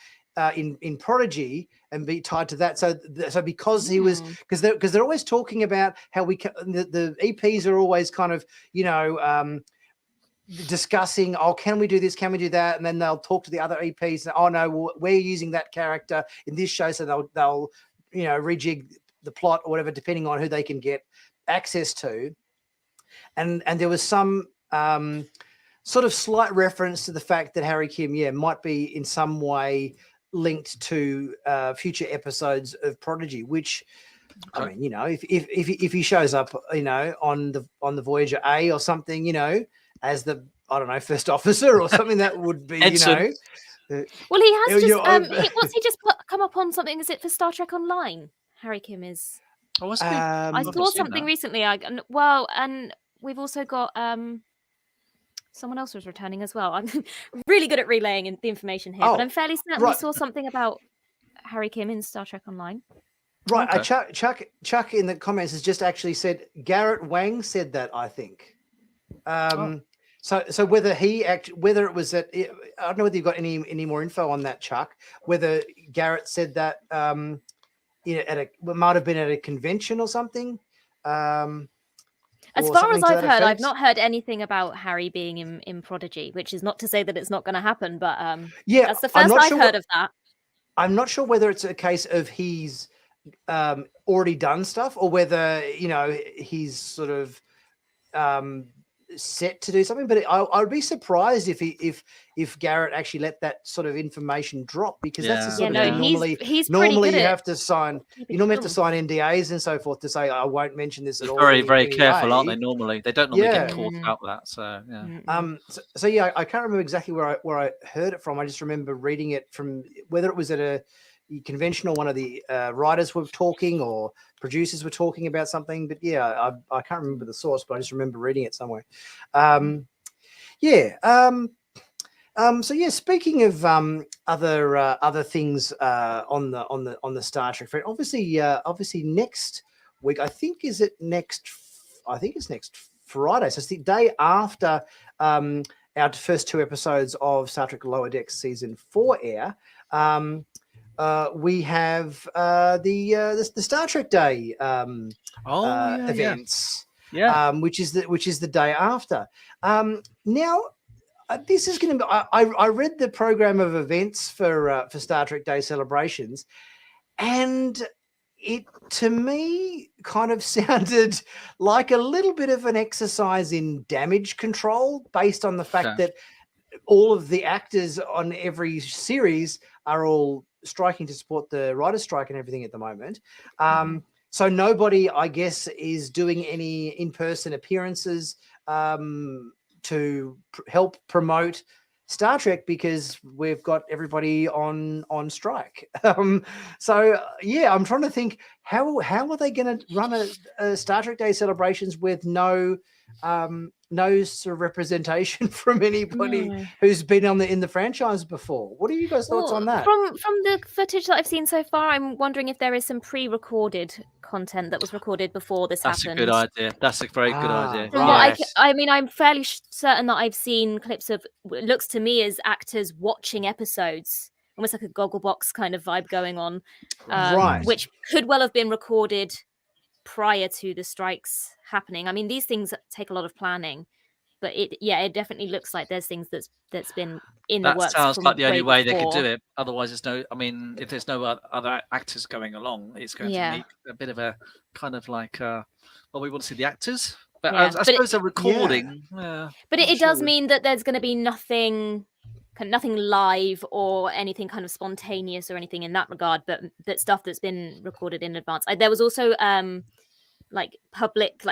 in Prodigy and be tied to that. So because he was, because they're always talking about how the EPs are always kind of discussing, oh, can we do this, can we do that, and then they'll talk to the other EPs and, oh no, we're using that character in this show, so they'll rejig the plot or whatever depending on who they can get access to, and there was some sort of slight reference to the fact that Harry Kim, might be in some way linked to future episodes of Prodigy, which, I mean, if he shows up, on the Voyager A or something, as the, I don't know, first officer or something, that would be, well, he has just, what's he just come up on something? Is it for Star Trek Online? Harry Kim is. Oh, was I saw something recently. And we've also got someone else was returning as well. I'm really good at relaying the information here, but I'm fairly certain we saw something about Harry Kim in Star Trek Online. Right. Okay. Chuck in the comments has just actually said Garrett Wang said that, I think. So whether whether it was that, I don't know whether you've got any more info on that, Chuck, whether Garrett said that it might have been at a convention or something. As far as I've heard, I've not heard anything about Harry being in Prodigy, which is not to say that it's not going to happen, but that's the first I've heard of that. I'm not sure whether it's a case of he's already done stuff or whether, he's sort of set to do something, but I would be surprised if Garrett actually let that sort of information drop, because that's the Yeah. sort Yeah, of no, thing he's pretty normally good you at have to sign. keeping You normally have to film. sign NDAs and so forth to say I won't mention this at all. Very, very careful, aren't they? anyway. Normally, they don't normally Yeah. get caught out with that. So yeah. Mm-mm. So yeah, I can't remember exactly where I heard it from. I just remember reading it from, whether it was at a convention or one of the writers were talking or producers were talking about something. But yeah, I can't remember the source, but I just remember reading it somewhere. So yeah, speaking of other things on the Star Trek front, obviously next week, I think it's next Friday. So it's the day after our first 2 episodes of Star Trek Lower Decks season 4 air. We have the Star Trek Day events, which is the day after. Now, this is going to be. I read the program of events for Star Trek Day celebrations, and it to me kind of sounded like a little bit of an exercise in damage control, based on the fact that all of the actors on every series are all striking to support the writer's strike and everything at the moment. So nobody, I guess, is doing any in-person appearances to help promote Star Trek, because we've got everybody on strike. So yeah, I'm trying to think how are they going to run a Star Trek Day celebrations with no sort of representation from anybody who's been in the franchise before. What are you guys' thoughts on that? From the footage that I've seen so far, I'm wondering if there is some pre-recorded content that was recorded before this happened. That's a good idea. That's a very good idea. From what I mean, I'm fairly certain that I've seen clips of, it looks to me as actors watching episodes, almost like a Gogglebox kind of vibe going on, which could well have been recorded prior to the strikes happening. I mean, these things take a lot of planning, but it definitely looks like there's things that's been in the works. That sounds like the only way before. they could do it. Otherwise, if there's no other actors going along, it's going to need a bit of a kind of like, we want to see the actors. But I suppose a recording. But it does mean that there's going to be nothing live or anything kind of spontaneous or anything in that regard, but stuff that's been recorded in advance. There was also public,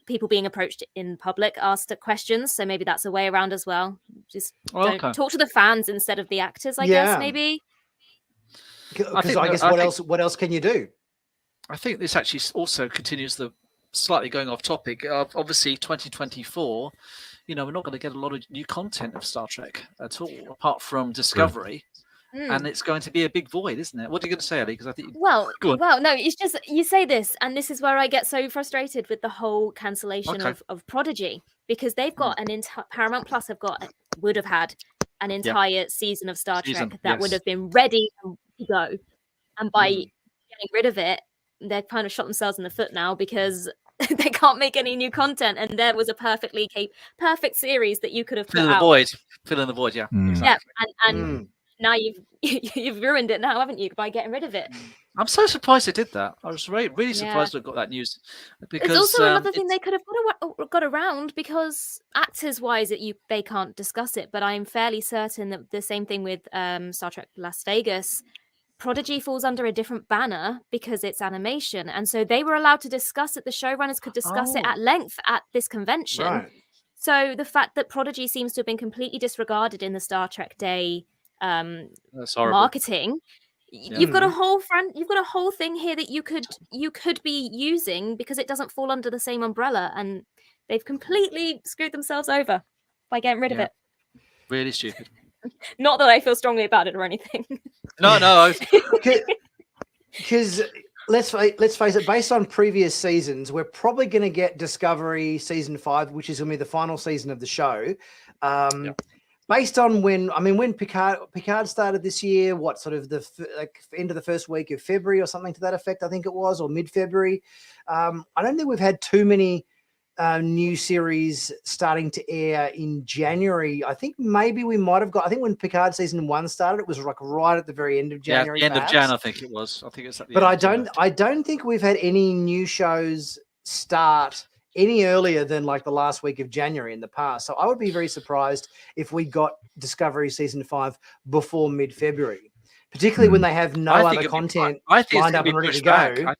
people being approached in public, asked questions, so maybe that's a way around as well. Just don't talk to the fans instead of the actors, I guess, maybe. Because I guess what else can you do? I think this actually also continues the slightly going off topic. Obviously, 2024. We're not going to get a lot of new content of Star Trek at all, apart from Discovery. And it's going to be a big void, isn't it? What are you going to say, Ellie? Because I think no, it's just, you say this, and this is where I get so frustrated with the whole cancellation of Prodigy, because they've got Paramount Plus would have had an entire season of Star Trek that would have been ready to go, and by getting rid of it, they've kind of shot themselves in the foot now, because they can't make any new content, and there was a perfect series that you could have put out. Fill in the void, yeah. Exactly. And now you've ruined it now, haven't you, by getting rid of it? I'm so surprised they did that. I was really surprised they got that news. Because it's also another thing they could have got around, because actors-wise, they can't discuss it. But I'm fairly certain that the same thing with Star Trek Las Vegas. Prodigy falls under a different banner because it's animation, and so they were allowed to discuss it. The showrunners could discuss it at length at this convention. Right. So the fact that Prodigy seems to have been completely disregarded in the Star Trek Day marketing, you've got a whole thing here that you could be using, because it doesn't fall under the same umbrella, and they've completely screwed themselves over by getting rid of it. Really stupid. Not that I feel strongly about it or anything. No. Because let's face it, based on previous seasons, we're probably going to get Discovery season 5, which is going to be the final season of the show. Based on when Picard started this year, what sort of the end of the first week of February or something to that effect, I think it was, or mid-February. I don't think we've had too many new series starting to air in January. I think maybe we might have got, I think when Picard season 1 started, it was like right at the very end of January. Yeah, end of Jan, I think it was. I think it's at the but end I don't think we've had any new shows start any earlier than like the last week of January in the past. So I would be very surprised if we got Discovery season 5 before mid-February, particularly when they have no other content lined up and ready to go.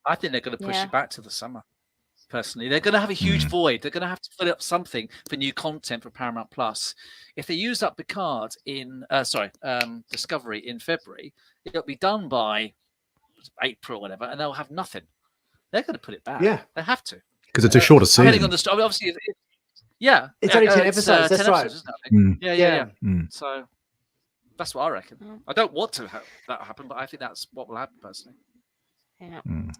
I think they're going to push Yeah. it back to the summer. Personally, they're going to have a huge void. They're going to have to fill up something for new content for Paramount Plus. If they use up Picard in Discovery in February, it'll be done by April or whatever, and they'll have nothing. They're going to put it back. Yeah, they have to, because it's a shorter season. Depending on the story, obviously. It's only 10 episodes. That's 10 right. episodes, isn't it, Yeah. Mm. So that's what I reckon. I don't want to have that happen, but I think that's what will happen personally. Yeah. Mm.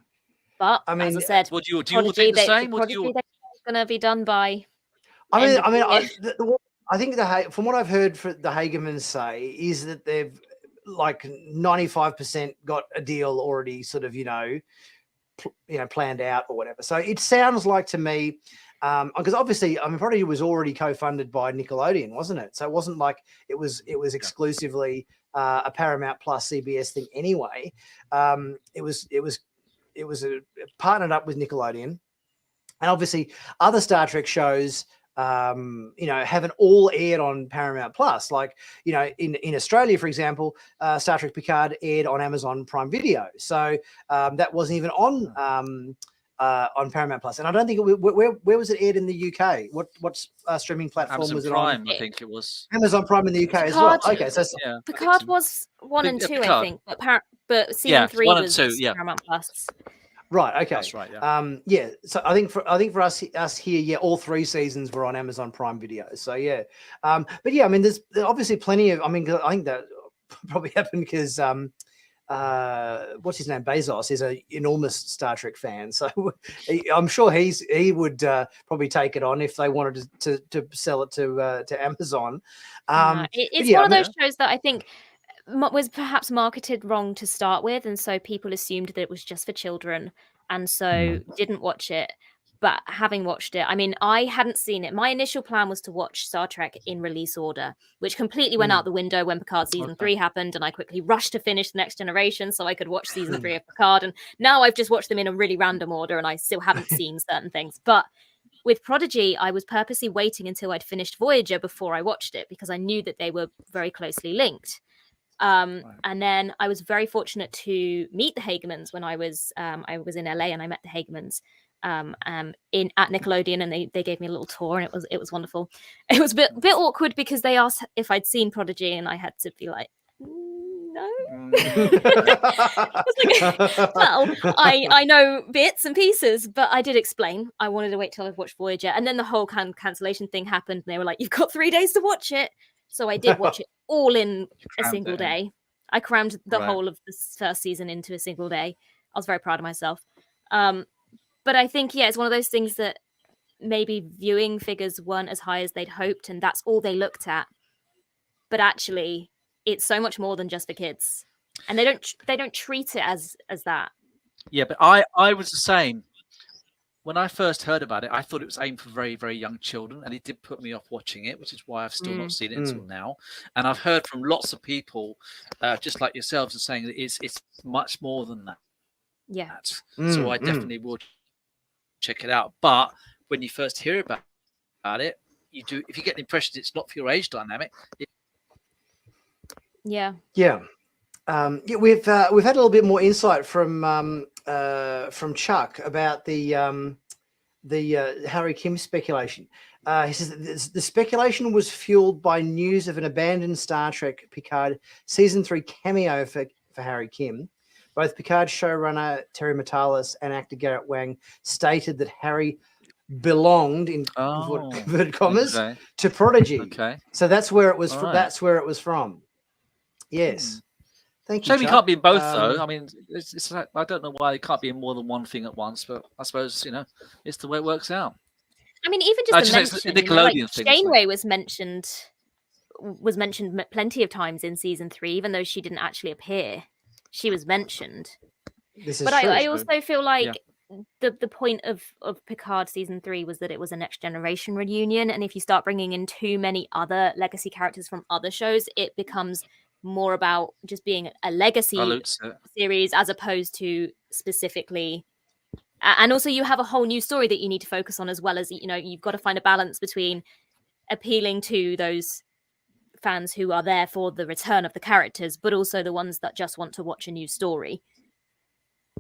But I mean, as I said, do you all think the same? Prodigy going to be done by. I think from what I've heard for the Hagemans say is that they've like 95% got a deal already, sort of planned out or whatever. So it sounds like to me, because obviously, Prodigy was already co-funded by Nickelodeon, wasn't it? So it wasn't like it was exclusively a Paramount Plus CBS thing anyway. It was partnered up with Nickelodeon, and obviously other Star Trek shows, haven't all aired on Paramount Plus. Like, in Australia, for example, Star Trek Picard aired on Amazon Prime Video. So that wasn't even on Paramount Plus. And I don't think where was it aired in the UK? What streaming platform Amazon was it Prime, on? I think it was. Amazon Prime in the UK Picard, as well. Okay, so yeah, Picard was 1 and 2, Picard. I think, but season 3 1 and was 2, yeah. Paramount Plus. right. Okay, That's right. Yeah. So I think for us here, all 3 seasons were on Amazon Prime Video. So yeah, but yeah, there's obviously plenty of. I think that probably happened because what's his name, Bezos, is an enormous Star Trek fan, so I'm sure he would probably take it on if they wanted to sell it to Amazon. It's one of those shows that I think was perhaps marketed wrong to start with, and so people assumed that it was just for children, and so didn't watch it. But having watched it, I hadn't seen it. My initial plan was to watch Star Trek in release order, which completely went out the window when Picard season 3 happened, and I quickly rushed to finish The Next Generation so I could watch season 3 of Picard. And now I've just watched them in a really random order, and I still haven't seen certain things. But with Prodigy, I was purposely waiting until I'd finished Voyager before I watched it, because I knew that they were very closely linked. And then I was very fortunate to meet the Hagemans when I was in LA, and I met the Hagemans at Nickelodeon, and they gave me a little tour, and it was wonderful. It was a bit awkward because they asked if I'd seen Prodigy, and I had to be like, no. Well, I know bits and pieces, but I did explain I wanted to wait till I'd watched Voyager, and then the whole cancellation thing happened, and they were like, you've got 3 days to watch it. So I did watch it all in a single day. I crammed the whole of this first season into a single day. I was very proud of myself. But I think, it's one of those things that maybe viewing figures weren't as high as they'd hoped, and that's all they looked at. But actually, it's so much more than just for kids, and they don't treat it as that. Yeah, but I was the same. When I first heard about it, I thought it was aimed for very, very young children, and it did put me off watching it, which is why I've still not seen it until now. And I've heard from lots of people, just like yourselves, are saying that it's much more than that. Yeah. So I definitely will check it out. But when you first hear about it, if you get the impression it's not for your age dynamic. Yeah. We've had a little bit more insight from Chuck about the Harry Kim speculation. He says the speculation was fueled by news of an abandoned Star Trek Picard season 3 cameo for Harry Kim. Both Picard showrunner Terry Matalas and actor Garrett Wang stated that Harry belonged in inverted commas to Prodigy. Okay. So that's where it was. That's where it was from. Yes. Thank you. Shame he can't be in both, though. It's like, I don't know why he can't be in more than one thing at once, but I suppose it's the way it works out. Even just the mention, Janeway was mentioned plenty of times in season 3, even though she didn't actually appear. She was mentioned. I also feel like the point of Picard season 3 was that it was a Next Generation reunion, and if you start bringing in too many other legacy characters from other shows, it becomes more about just being a legacy series as opposed to specifically And also you have a whole new story that you need to focus on, as well as, you know, you've got to find a balance between appealing to those fans who are there for the return of the characters, but also the ones that just want to watch a new story.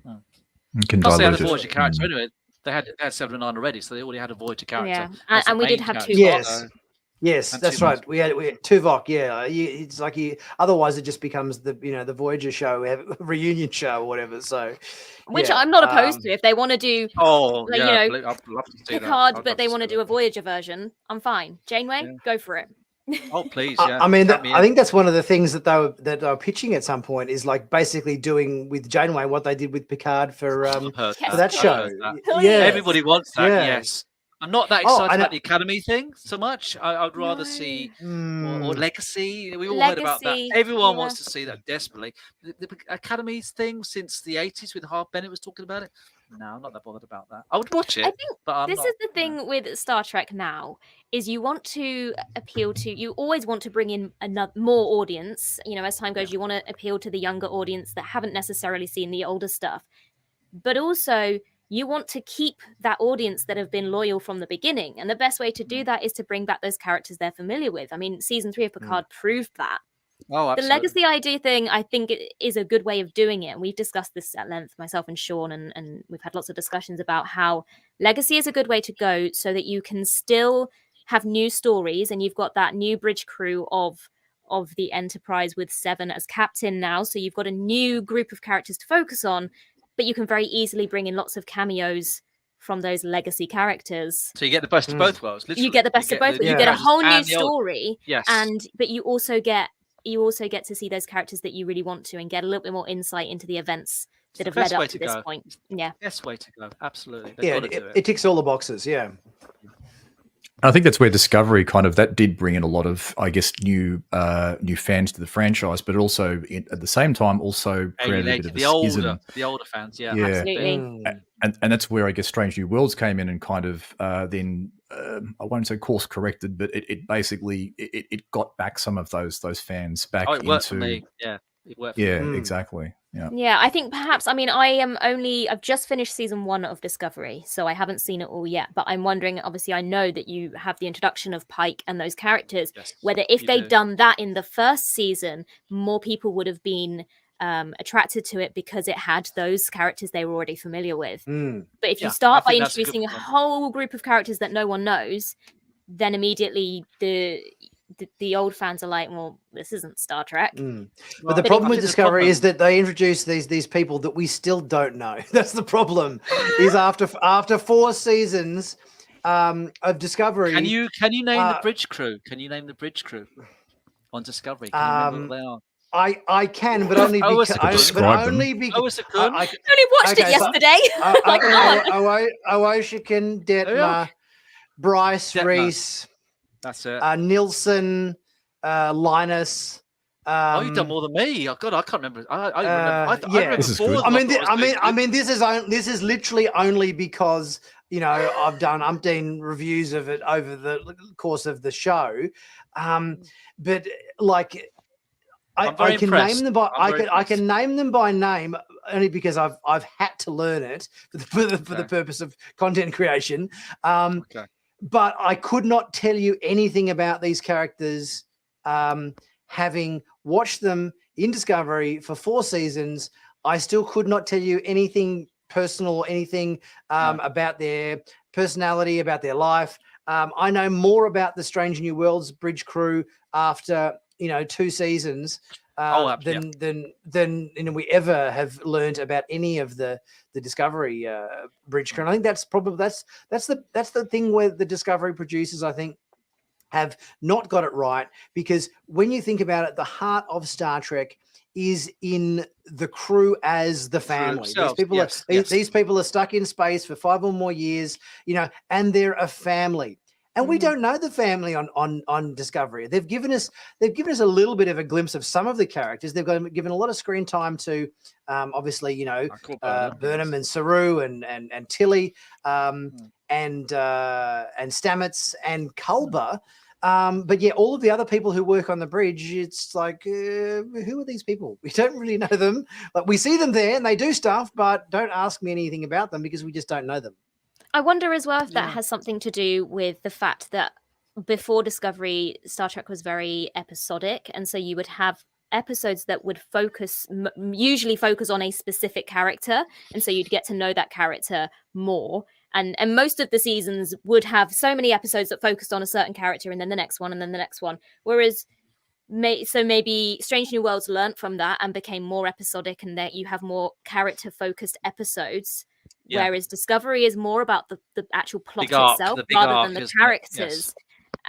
You can Plus, they had a dilute it. Voyager character anyway. They had 7 and 9 already, so they already had a Voyager character. Yeah, as the and we did main have character. two Yes. Vox. Yes, And that's Tuvok. right. We had Tuvok. Yeah, it's like otherwise it just becomes the the Voyager show, reunion show or whatever. So, Which yeah, I'm not opposed to. If they want to do Oh, like, yeah, you know, I'd love to see that. Picard, I'd but love they to want to see do a that. Voyager version, I'm fine. Janeway, Yeah. go for it. Oh, please, I- yeah. I mean, count me I in. think that's one of the things that they were pitching at some point is like basically doing with Janeway what they did with Picard for I've heard Yes, for that please. show. I've heard that. Please. Yeah, Everybody wants that, Yeah. yes. I'm not that Oh, excited I know- about the Academy thing so much. I'd rather No. see or Mm. Legacy. We all heard about that. Legacy, Everyone yeah. wants to see that desperately. The Academy's thing since the 80s with Harv Bennett was talking about it. No, I'm not that bothered about that. I would watch it, I think but I'm this not, is the thing with Star Trek now, is you want to appeal to, you always want to bring in more audience. You know, as time goes, you want to appeal to the younger audience that haven't necessarily seen the older stuff. But also, you want to keep that audience that have been loyal from the beginning. And the best way to do that is to bring back those characters they're familiar with. I mean, season 3 of Picard proved that. Oh, The absolutely. legacy idea thing, I think, is a good way of doing it. And we've discussed this at length, myself and Sean, and we've had lots of discussions about how legacy is a good way to go so that you can still have new stories, and you've got that new bridge crew of the Enterprise with Seven as captain now. So you've got a new group of characters to focus on, but you can very easily bring in lots of cameos from those legacy characters. So you get the best of both worlds. Literally. You get the best of both. the You new get a characters whole new and the old- story, Yes. but you also get to see those characters that you really want to, and get a little bit more insight into the events It's that the have led best way up to to this go. point. Yeah. Best way to go. Absolutely. They've Yeah, got to do it ticks all the boxes. Yeah. I think that's where Discovery that did bring in a lot of, I guess, new fans to the franchise, but also at the same time also created a bit of a schism. The older fans, yeah. Yeah. Absolutely. Mm. And that's where I guess Strange New Worlds came in and kind of then I won't say course corrected, but it basically it got back some of those fans back Oh, it worked for into me. Yeah, it worked. yeah, Mm. exactly. Yeah. Yeah, I think perhaps, I mean, I've just finished season 1 of Discovery, so I haven't seen it all yet, but I'm wondering, obviously, I know that you have the introduction of Pike and those characters, Yes, whether if you they'd do. done that in the first season, more people would have been attracted to it because it had those characters they were already familiar with. Mm. But if Yeah, you start I by think that's a good introducing a point. whole group of characters that no one knows, then immediately the old fans are like, well, this isn't Star Trek. Mm. Well, But the But problem it- with I think the Discovery problem- is that they introduce these people that we still don't know. That's the problem. Is after 4 seasons of Discovery. Can you name the Uh, bridge crew? Can you name the bridge crew on Discovery? Can you remember what they are? I can, but only Oh, because it's a good- Describe them. Oh, it's a good. I only watched Okay, it so- yesterday. Like, Awoshikin, Detmer, Bryce, Detmer. Reese, That's it. Nilsson, Linus. Oh, you've done more than me. Oh God, I can't remember. I remember. I yeah. remember This is 4 good. of them. I mean, thought was I good. mean, this is literally only because I've done umpteen reviews of it over the course of the show, but like I'm very I can impressed. name them by I'm very I can name them by name only because I've had to learn it for the Okay. purpose of content creation. Okay. But I could not tell you anything about these characters, having watched them in Discovery for 4 seasons. I still could not tell you anything personal, anything about their personality, about their life. I know more about the Strange New Worlds bridge crew after 2 seasons than we ever have learned about any of the Discovery bridge crew. And I think that's probably that's the thing where the Discovery producers, I think, have not got it right, because when you think about it, the heart of Star Trek is in the crew as the family. themselves, These people are stuck in space for 5 or more years, and they're a family. And we don't know the family on Discovery. They've given us a little bit of a glimpse of some of the characters. They've given a lot of screen time to, obviously, Burnham and Saru and Tilly, and Stamets and Culber. But yeah, all of the other people who work on the bridge, it's like, who are these people? We don't really know them. Like, we see them there and they do stuff, but don't ask me anything about them because we just don't know them. I wonder as well if that Yeah. has something to do with the fact that before Discovery, Star Trek was very episodic, and so you would have episodes that would usually focus on a specific character, and so you'd get to know that character more. And most of the seasons would have so many episodes that focused on a certain character, and then the next one, and then the next one. Whereas, maybe Strange New Worlds learnt from that and became more episodic, and that you have more character-focused episodes. Yeah. Whereas Discovery is more about the actual plot Big arc, itself the big rather arc, than the isn't it? characters.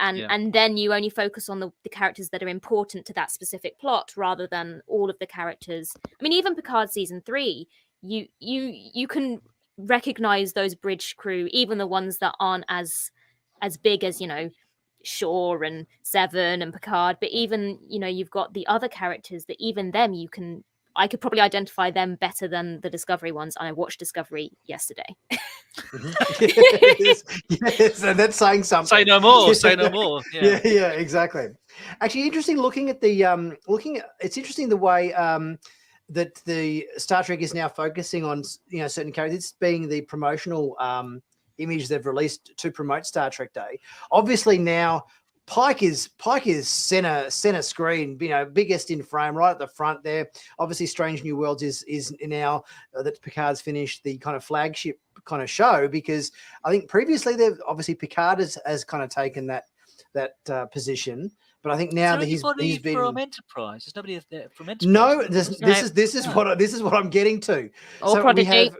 Yes. And then you only focus on the characters that are important to that specific plot rather than all of the characters. I mean, even Picard season 3, you can recognize those bridge crew, even the ones that aren't as big as, Shaw and Seven and Picard, but even, you've got the other characters that even them I could probably identify them better than the Discovery ones. And I watched Discovery yesterday. Yes, and that's saying something. Say no more. Say no more. Yeah. Yeah, exactly. Actually, interesting looking at the it's interesting the way that the Star Trek is now focusing on certain characters. This being the promotional image they've released to promote Star Trek Day. Obviously now Pike is center screen, biggest in frame, right at the front there. Obviously, Strange New Worlds is now that Picard's finished the kind of flagship kind of show, because I think previously Picard has kind of taken that position, but I think now that he's been from Enterprise. There's nobody there from Enterprise. No, this is what I'm getting to. Or Prodigy.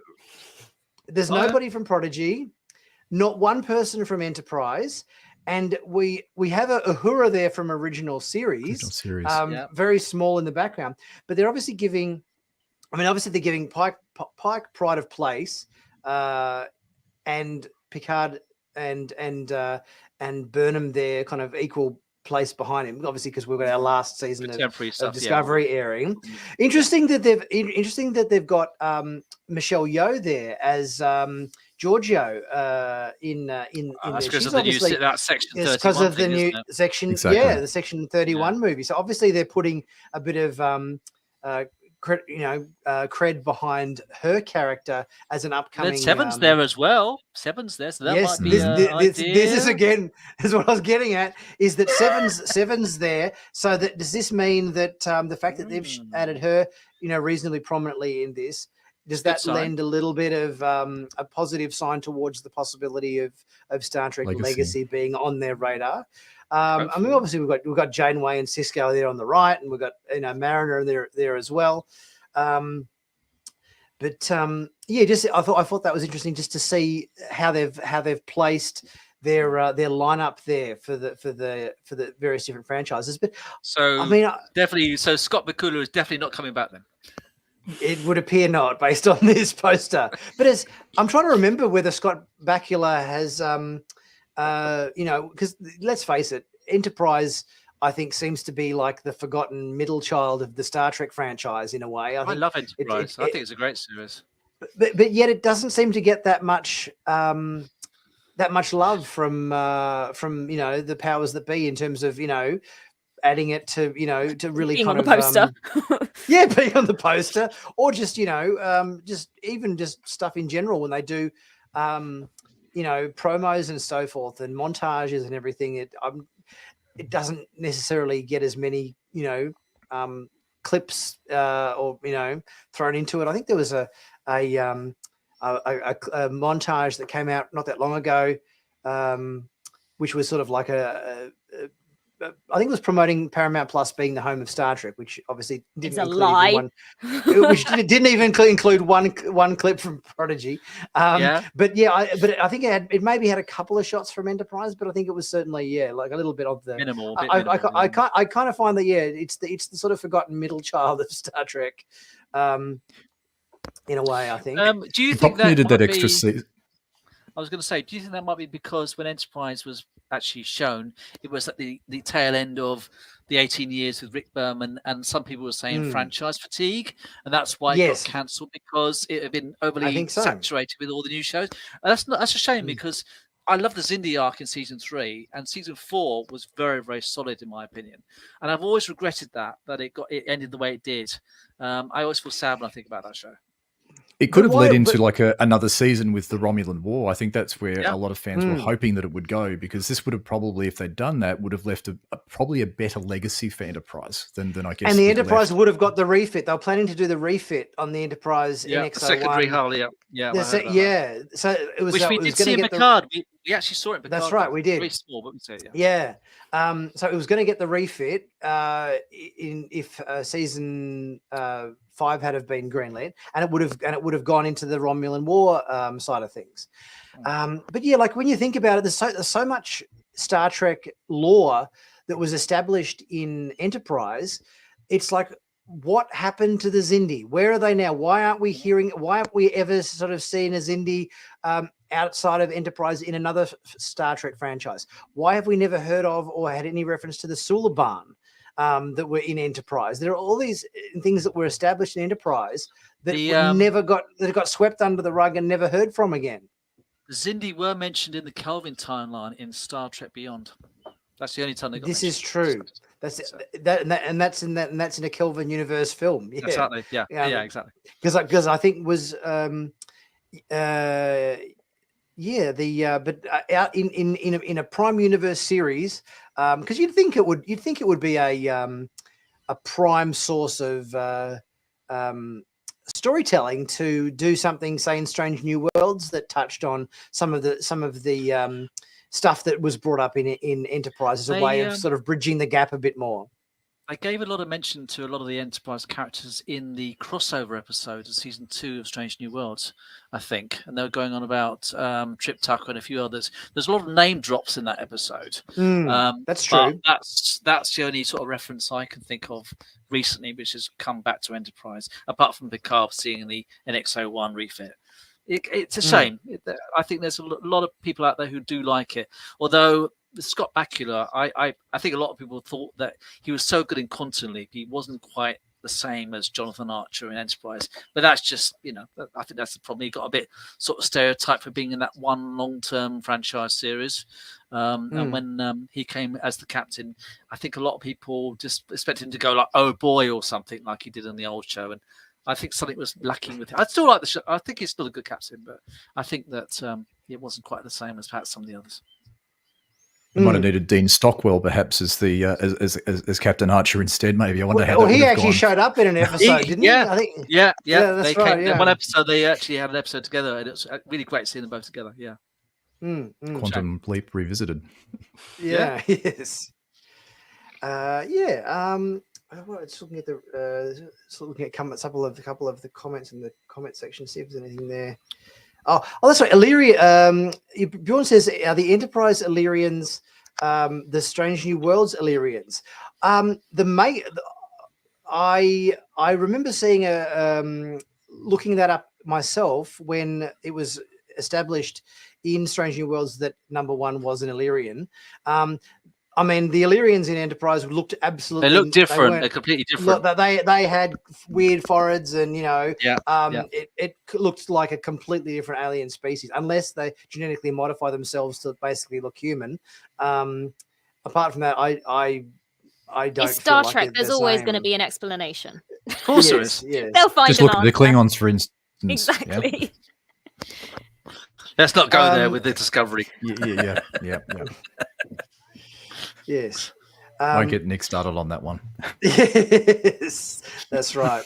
There's nobody from Prodigy, not one person from Enterprise. And we have a Uhura there from original series. Very small in the background, but they're obviously giving. They're giving Pike pride of place, and Picard and Burnham there kind of equal place behind him. Obviously, because we've got our last season of Discovery airing. Interesting that they've got Michelle Yeoh there as Giorgio in that's there. because of the new section 31. Because of the new section, Exactly. the section 31 movie. So obviously they're putting a bit of cred behind her character as an upcoming. And Seven's there as well. Seven's there, so that yes, might be this is again is what I was getting at. Is that Seven's there? So that does this mean that the fact that they've added her, reasonably prominently in this? Does that lend a little bit of a positive sign towards the possibility of Star Trek Legacy being on their radar? Obviously we've got Janeway and Sisko there on the right, and we've got Mariner there as well. I thought that was interesting just to see how they've placed their lineup there for the various different franchises. But definitely, so Scott Bakula is definitely not coming back then. It would appear not, based on this poster. But I'm trying to remember whether Scott Bakula has, because let's face it, Enterprise, I think, seems to be like the forgotten middle child of the Star Trek franchise in a way. I love Enterprise. I think it's a great series. But yet it doesn't seem to get that much love from the powers that be in terms of adding it to to really being kind on the poster. Being on the poster, or just just stuff in general when they do promos and so forth and montages and everything. It doesn't necessarily get as many clips or thrown into it. I think there was a montage that came out not that long ago, which was sort of like I think it was promoting Paramount Plus being the home of Star Trek, which obviously didn't include which didn't even include one clip from Prodigy. But I think it maybe had a couple of shots from Enterprise, but I think it was certainly like a little bit of the minimal. I kind of find that it's the sort of forgotten middle child of Star Trek, in a way. I think. Do you think that needed that extra season? I was going to say, do you think that might be because when Enterprise was actually shown, it was at the tail end of the 18 years with Rick Berman, and some people were saying franchise fatigue, and that's why it got cancelled, because it had been overly saturated with all the new shows. And that's a shame, because I love the Zindi arc in season 3, and season 4 was very, very solid in my opinion. And I've always regretted that it ended the way it did. I always feel sad when I think about that show. It could have led into like another season with the Romulan War. I think that's where a lot of fans were hoping that it would go, because this would have probably, if they'd done that, would have left probably a better legacy for Enterprise than I guess. And the Enterprise would have got the refit. They were planning to do the refit on the Enterprise in X01. Secondary hull, yeah. So it was. Which we did see in Picard. We actually saw it in Picard. That's right, we did. Very small, but we saw it, yeah. So it was going to get the refit if season 5 had have been greenlit, and it would have gone into the Romulan War side of things. But yeah, like when you think about it, there's so much Star Trek lore that was established in Enterprise. It's like, what happened to the Zindi? Where are they now? Why aren't we ever sort of seen a Zindi outside of Enterprise in another Star Trek franchise? Why have we never heard of or had any reference to the Solar that were in Enterprise? There are all these things that were established in Enterprise that got swept under the rug and never heard from again. Zindi were mentioned in the Kelvin timeline in Star Trek Beyond. That's the only time they got This mentioned. is true. That's in a Kelvin universe film. Yeah. Exactly. Yeah. Exactly. Because I think was out in a Prime Universe series, because you'd think it would be a prime source of storytelling to do something, say in Strange New Worlds, that touched on some of the stuff that was brought up in Enterprise as a way of sort of bridging the gap a bit more. I gave a lot of mention to a lot of the Enterprise characters in the crossover episode of season 2 of Strange New Worlds, I think, and they were going on about Trip Tucker and a few others. There's a lot of name drops in that episode. That's true. That's the only sort of reference I can think of recently, which has come back to Enterprise, apart from Picard seeing the NX-01 refit. It's a shame. I think there's a lot of people out there who do like it, although Scott Bakula, I think a lot of people thought that he was so good in Quantum Leap, he wasn't quite the same as Jonathan Archer in Enterprise. But that's just, I think that's the problem. He got a bit sort of stereotyped for being in that one long-term franchise series. And when he came as the captain, I think a lot of people just expected him to go like, oh boy, or something like he did in the old show. And I think something was lacking with him. I still like the show. I think he's still a good captain, but I think that it wasn't quite the same as perhaps some of the others. We might have needed Dean Stockwell, perhaps, as the as Captain Archer instead. Maybe I wonder how. Well, he actually showed up in an episode, didn't he? I think. Yeah. That's right. In one episode, they actually had an episode together, and it's really great seeing them both together. Yeah. Quantum Leap revisited. Yeah. Yes. Well, just looking at a couple of the comments in the comment section, see if there's anything there. Oh, that's right. Illyria. Bjorn says, are the Enterprise Illyrians the Strange New Worlds Illyrians? I remember seeing looking that up myself when it was established in Strange New Worlds that number 1 was an Illyrian. I mean, the Illyrians in Enterprise looked absolutely. They looked different. They're completely different. They had weird foreheads, and it looked like a completely different alien species, unless they genetically modify themselves to basically look human. Apart from that, I don't. It's Star Trek. There's always going to be an explanation. Of course, there is. Yes. They'll find. Just look at the Klingons, for instance. Exactly. Yeah. Let's not go there with the Discovery. Yeah. Yes. Won't get Nick started on that one. Yes, that's right.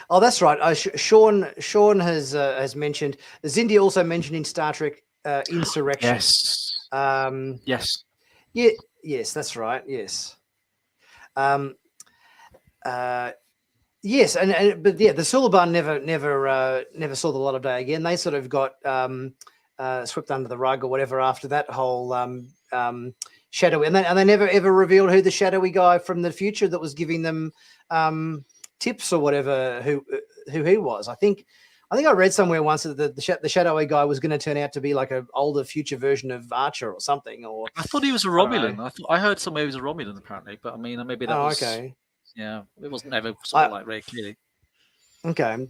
That's right. Sean has mentioned Zindi, also mentioned in Star Trek Insurrection. Yes. Yes. Yeah. Yes, that's right. Yes. Yes, but the Solar never saw the light of day again. They sort of got swept under the rug or whatever after that whole shadowy, and they never ever revealed who the shadowy guy from the future that was giving them tips or whatever who he was. I think I read somewhere once that the shadowy guy was going to turn out to be like an older future version of Archer or something. Or I thought he was a Romulan. I heard somewhere he was a Romulan apparently, but I mean maybe that was okay. Yeah, it wasn't ever sort of like very clearly. Okay.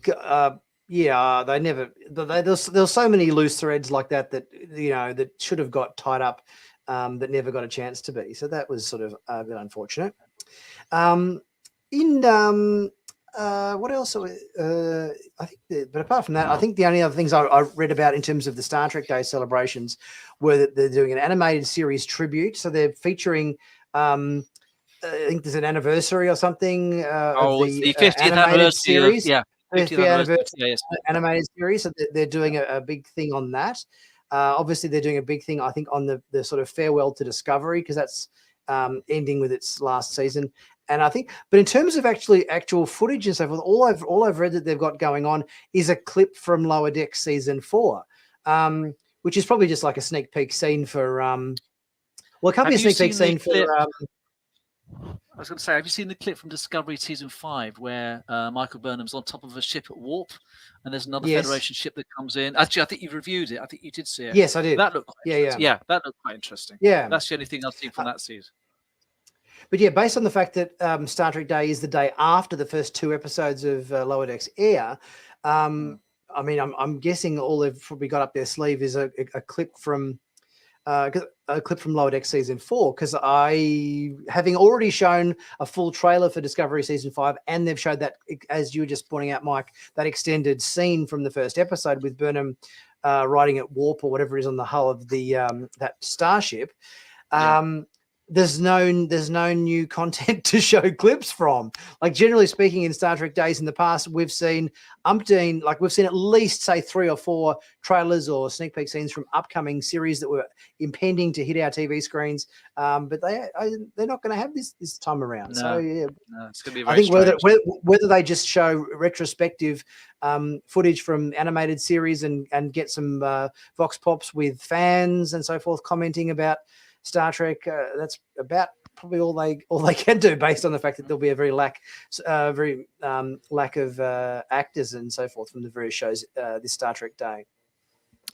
Yeah, there's so many loose threads like that that should have got tied up, that never got a chance to be. So that was sort of a bit unfortunate. What else? I think, but apart from that, I think the only other things I read about in terms of the Star Trek Day celebrations were that they're doing an animated series tribute. So they're featuring, I think there's an anniversary or something of it's the 50th animated anniversary series. 50th anniversary. Yes. Animated series. So they're doing a big thing on that. Obviously, they're doing a big thing, I think, on the sort of farewell to Discovery, because that's ending with its last season. And I think, but in terms of actual footage and so forth, all I've read that they've got going on is a clip from Lower Decks season 4, which is probably just like a sneak peek scene for. Well, it can't be a sneak peek scene for. I was going to say, have you seen the clip from Discovery season 5 where Michael Burnham's on top of a ship at warp, and there's another Federation ship that comes in? Actually, I think you reviewed it. I think you did see it. Yes, I did. That looked quite interesting. Yeah, that looked quite interesting. Yeah, that's the only thing I've seen from that season. But yeah, based on the fact that Star Trek Day is the day after the first 2 episodes of Lower Decks air, I mean, I'm guessing all they've probably got up their sleeve is a clip from Lower Decks season 4, because having already shown a full trailer for Discovery season 5, and they've showed that, as you were just pointing out, Mike, that extended scene from the first episode with Burnham riding at warp or whatever is on the hull of the that starship. There's no new content to show clips from. Like, generally speaking, in Star Trek Days in the past, we've seen at least, say, 3 or 4 trailers or sneak peek scenes from upcoming series that were impending to hit our TV screens. But they're not going to have this time around. No, so yeah, it's going to be very strange. Whether they just show retrospective footage from animated series and get some vox pops with fans and so forth commenting about Star Trek, that's about probably all they can do, based on the fact that there'll be a very lack of actors and so forth from the various shows this Star Trek Day.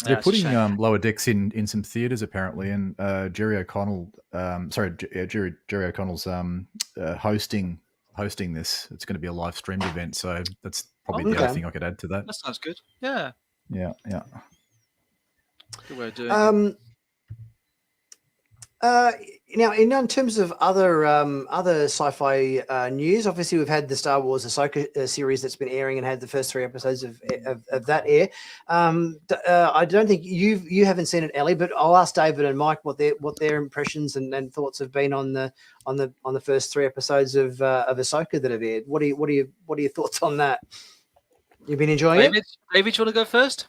They're putting Lower Decks in some theaters apparently, and Jerry O'Connell's hosting this. It's going to be a live streamed event, so that's probably the only thing I could add to that. That sounds good. Yeah. Good way of doing it. Now, in terms of other sci-fi news, obviously we've had the Star Wars Ahsoka series that's been airing and had the first 3 episodes of that air. I don't think you haven't seen it, Ellie, but I'll ask David and Mike what their impressions and thoughts have been on the first 3 episodes of Ahsoka that have aired. What are your thoughts on that? You've been enjoying it? David, you want to go first?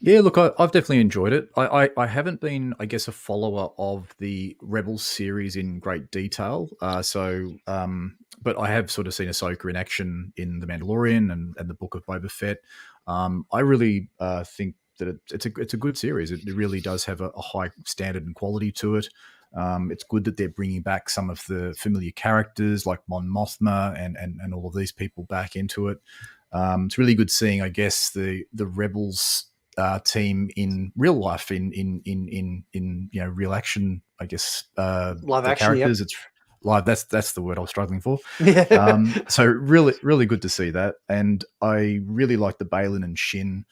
Yeah, look, I've definitely enjoyed it. I haven't been, I guess, a follower of the Rebels series in great detail. But I have sort of seen Ahsoka in action in The Mandalorian and the Book of Boba Fett. I really think that it's a good series. It really does have a high standard and quality to it. It's good that they're bringing back some of the familiar characters like Mon Mothma and all of these people back into it. It's really good seeing, I guess, the Rebels team in real life, in real action, I guess. Live action characters. Yep. It's live. That's the word I was struggling for. So really good to see that, and I really like the Baylan and Shin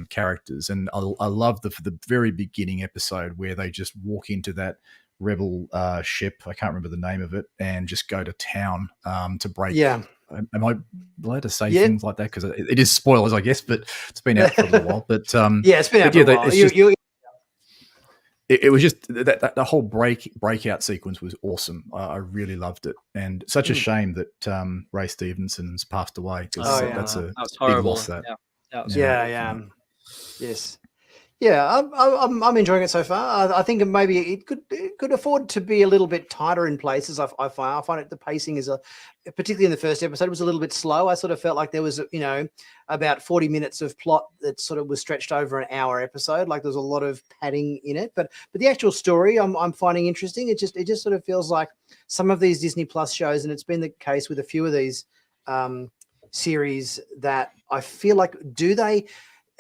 characters, and I love the very beginning episode where they just walk into that Rebel ship. I can't remember the name of it, and just go to town to break. Yeah. Am I allowed to say things like that? Because it is spoilers, I guess, but it's been out for a little while. But it's been out for a while. It was just that the whole breakout sequence was awesome. I really loved it, and such a shame that Ray Stevenson's passed away. That's a big loss. Yes. Yeah, I'm enjoying it so far. I think maybe it could afford to be a little bit tighter in places. I find it, the pacing is particularly in the first episode, was a little bit slow. I sort of felt like there was about 40 minutes of plot that sort of was stretched over an hour episode. Like there's a lot of padding in it, but the actual story I'm finding interesting. It just sort of feels like some of these Disney Plus shows, and it's been the case with a few of these series, that I feel like, do they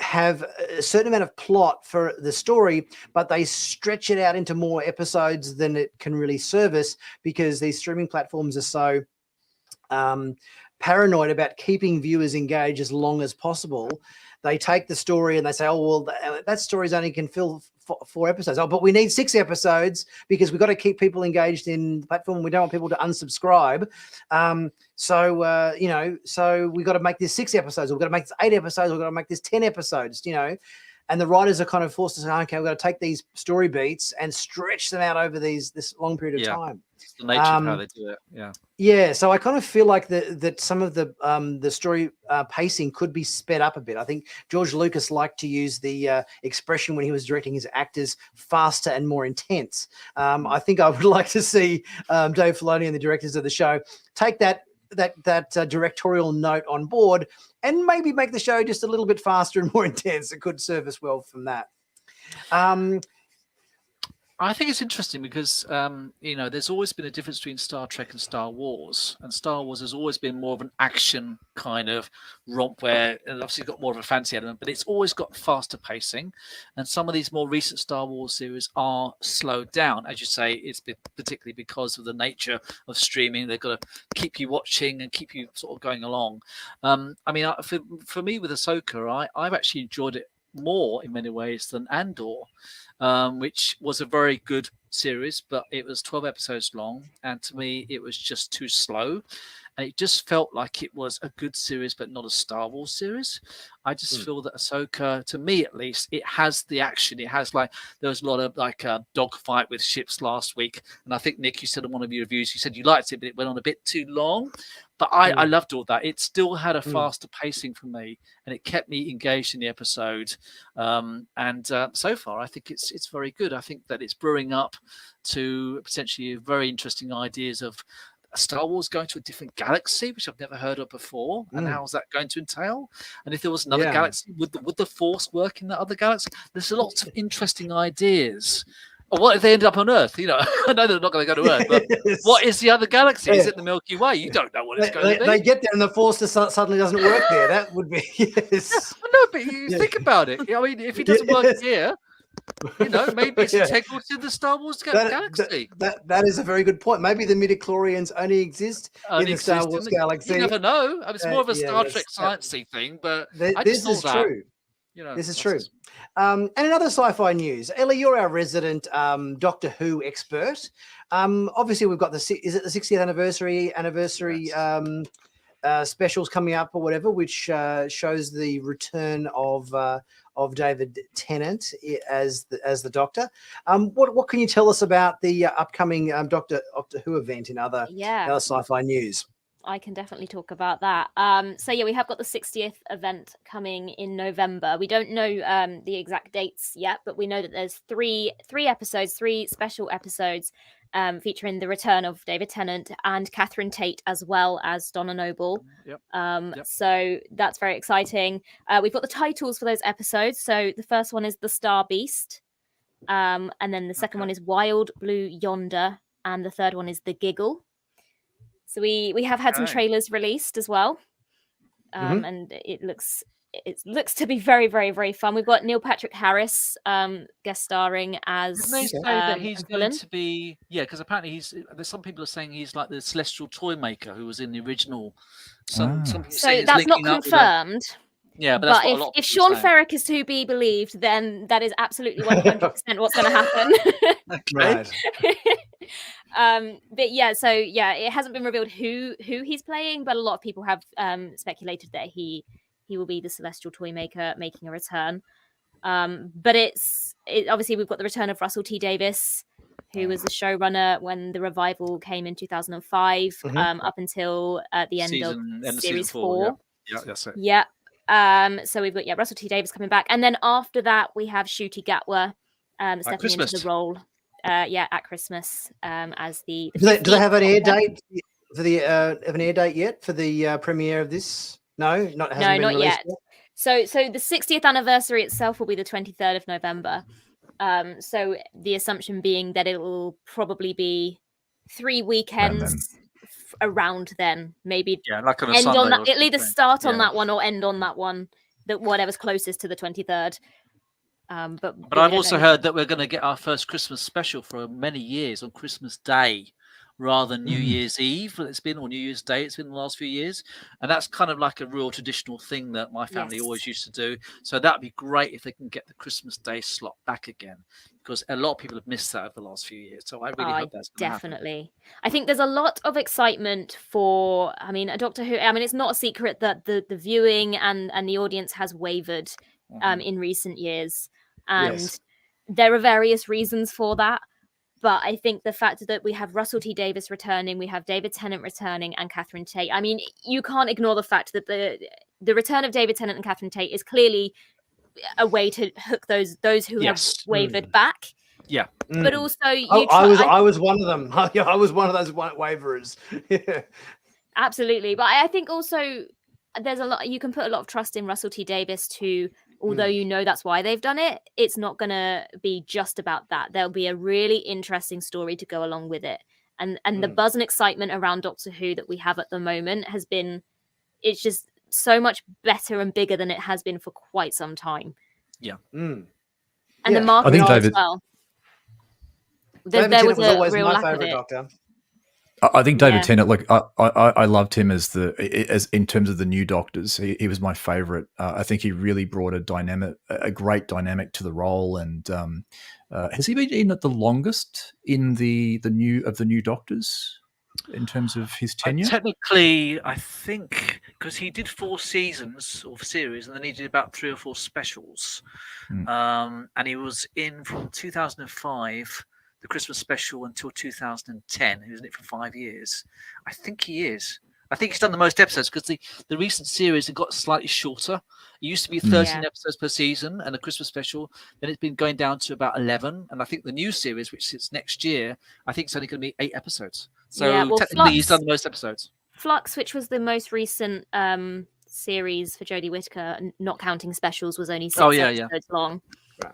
have a certain amount of plot for the story, but they stretch it out into more episodes than it can really service, because these streaming platforms are so paranoid about keeping viewers engaged as long as possible, they take the story and they say, oh, well, that story's only can fill 4 episodes. Oh, but we need 6 episodes because we've got to keep people engaged in the platform. We don't want people to unsubscribe. So we got to make this 6 episodes. We've got to make this 8 episodes. We've got to make this 10 episodes, And the writers are kind of forced to say, okay, we've got to take these story beats and stretch them out over this long period of time. It's the nature of how they do it. Yeah. Yeah. So I kind of feel like that some of the story pacing could be sped up a bit. I think George Lucas liked to use the expression when he was directing his actors, faster and more intense. I think I would like to see Dave Filoni and the directors of the show take that directorial note on board and maybe make the show just a little bit faster and more intense. It could serve us well from that. I think it's interesting because, there's always been a difference between Star Trek and Star Wars. And Star Wars has always been more of an action kind of romp where it's obviously got more of a fancy element, but it's always got faster pacing. And some of these more recent Star Wars series are slowed down. As you say, it's particularly because of the nature of streaming. They've got to keep you watching and keep you sort of going along. For me with Ahsoka, I've actually enjoyed it more in many ways than Andor. Which was a very good series, but it was 12 episodes long. And to me, it was just too slow. And it just felt like it was a good series, but not a Star Wars series. I just feel that Ahsoka, to me at least, it has the action. It has there was a lot of a dogfight with ships last week. And I think, Nick, you said in one of your reviews, you said you liked it, but it went on a bit too long. But I loved all that. It still had a faster pacing for me, and it kept me engaged in the episode. So far, I think it's very good. I think that it's brewing up to potentially very interesting ideas of Star Wars going to a different galaxy, which I've never heard of before. And how's that going to entail? And if there was another galaxy, would the Force work in that other galaxy? There's lots of interesting ideas. Or what if they ended up on Earth? I know they're not going to go to Earth, but what is the other galaxy? Is it the Milky Way? You don't know what it's going to be. They get there and the Force suddenly doesn't work there. That would be, yes. No, but you think about it. I mean, if it doesn't work here, maybe it's integral to the Star Wars galaxy. That is a very good point. Maybe the midichlorians only exist in the Star Wars galaxy. You never know. It's more of a Star Trek sciencey thing, but this is true. This is true. And in other sci-fi news, Ellie, you're our resident Doctor Who expert. Obviously, we've got the 60th anniversary specials coming up or whatever, which shows the return of David Tennant as the Doctor. What can you tell us about the upcoming Doctor Who event in other sci-fi news? I can definitely talk about that. We have got the 60th event coming in November. We don't know the exact dates yet, but we know that there's three special episodes featuring the return of David Tennant and Catherine Tate, as well as Donna Noble. So that's very exciting. We've got the titles for those episodes. So the first one is The Star Beast, and then the second one is Wild Blue Yonder, and the third one is The Giggle. So we have had some trailers released as well, and it looks to be very, very, very fun. We've got Neil Patrick Harris guest starring as. Didn't they say that he's going to be? Yeah, because apparently there's some people are saying he's like the celestial toy maker who was in the original. Some people say that's not confirmed. Yeah, but if Sean Ferrick is to be believed, then that is absolutely 100% what's going to happen. Right. It hasn't been revealed who he's playing, but a lot of people have speculated that he will be the celestial toy maker making a return. But obviously we've got the return of Russell T Davies, who was the showrunner when the revival came in 2005, up until the end of series 4. Yeah, that's it. Yeah. So we've got Russell T Davies coming back, and then after that we have Ncuti Gatwa stepping into the role. At Christmas, as the do they have an air date for the premiere of this? No, not yet. So the 60th anniversary itself will be the 23rd of November. So the assumption being that it will probably be 3 weekends around then, maybe like on a end Sunday on that. It'll either start on that one or end on that one. That whatever's closest to the 23rd. But I've also heard that we're going to get our first Christmas special for many years on Christmas Day rather than New Year's Eve that it's been, or New Year's Day it's been the last few years. And that's kind of like a real traditional thing that my family always used to do. So that'd be great if they can get the Christmas Day slot back again, because a lot of people have missed that over the last few years. So I really hope that's going to happen. Definitely. I think there's a lot of excitement for, I mean, a Doctor Who. I mean, it's not a secret that the viewing and the audience has wavered in recent years. And there are various reasons for that. But I think the fact that we have Russell T Davies returning, we have David Tennant returning, and Catherine Tate. I mean, you can't ignore the fact that the return of David Tennant and Catherine Tate is clearly a way to hook those who have wavered back. Yeah. But also, I was one of them. I was one of those waverers. Absolutely. But I think also there's a lot, you can put a lot of trust in Russell T Davies to, although you know that's why they've done it, it's not going to be just about that. There'll be a really interesting story to go along with it. And the buzz and excitement around Doctor Who that we have at the moment has been, it's just so much better and bigger than it has been for quite some time. Yeah. And the marketing as well. There was a real lack of it. Doctor. I think David Tennant, like I loved him as in terms of the new Doctors. He was my favorite. I think he really brought a great dynamic to the role. And has he been in it the longest in the new Doctors in terms of his tenure? Technically, I think because he did 4 seasons of series, and then he did about 3 or 4 specials, and he was in from 2005. The Christmas special until 2010. He was in it for 5 years. I think he is. I think he's done the most episodes because the recent series have got slightly shorter. It used to be 13 episodes per season and a Christmas special. Then it's been going down to about 11. And I think the new series, which sits next year, I think it's only going to be 8 episodes. So technically he's done the most episodes. Flux, which was the most recent series for Jodie Whittaker, not counting specials, was only 6 episodes long.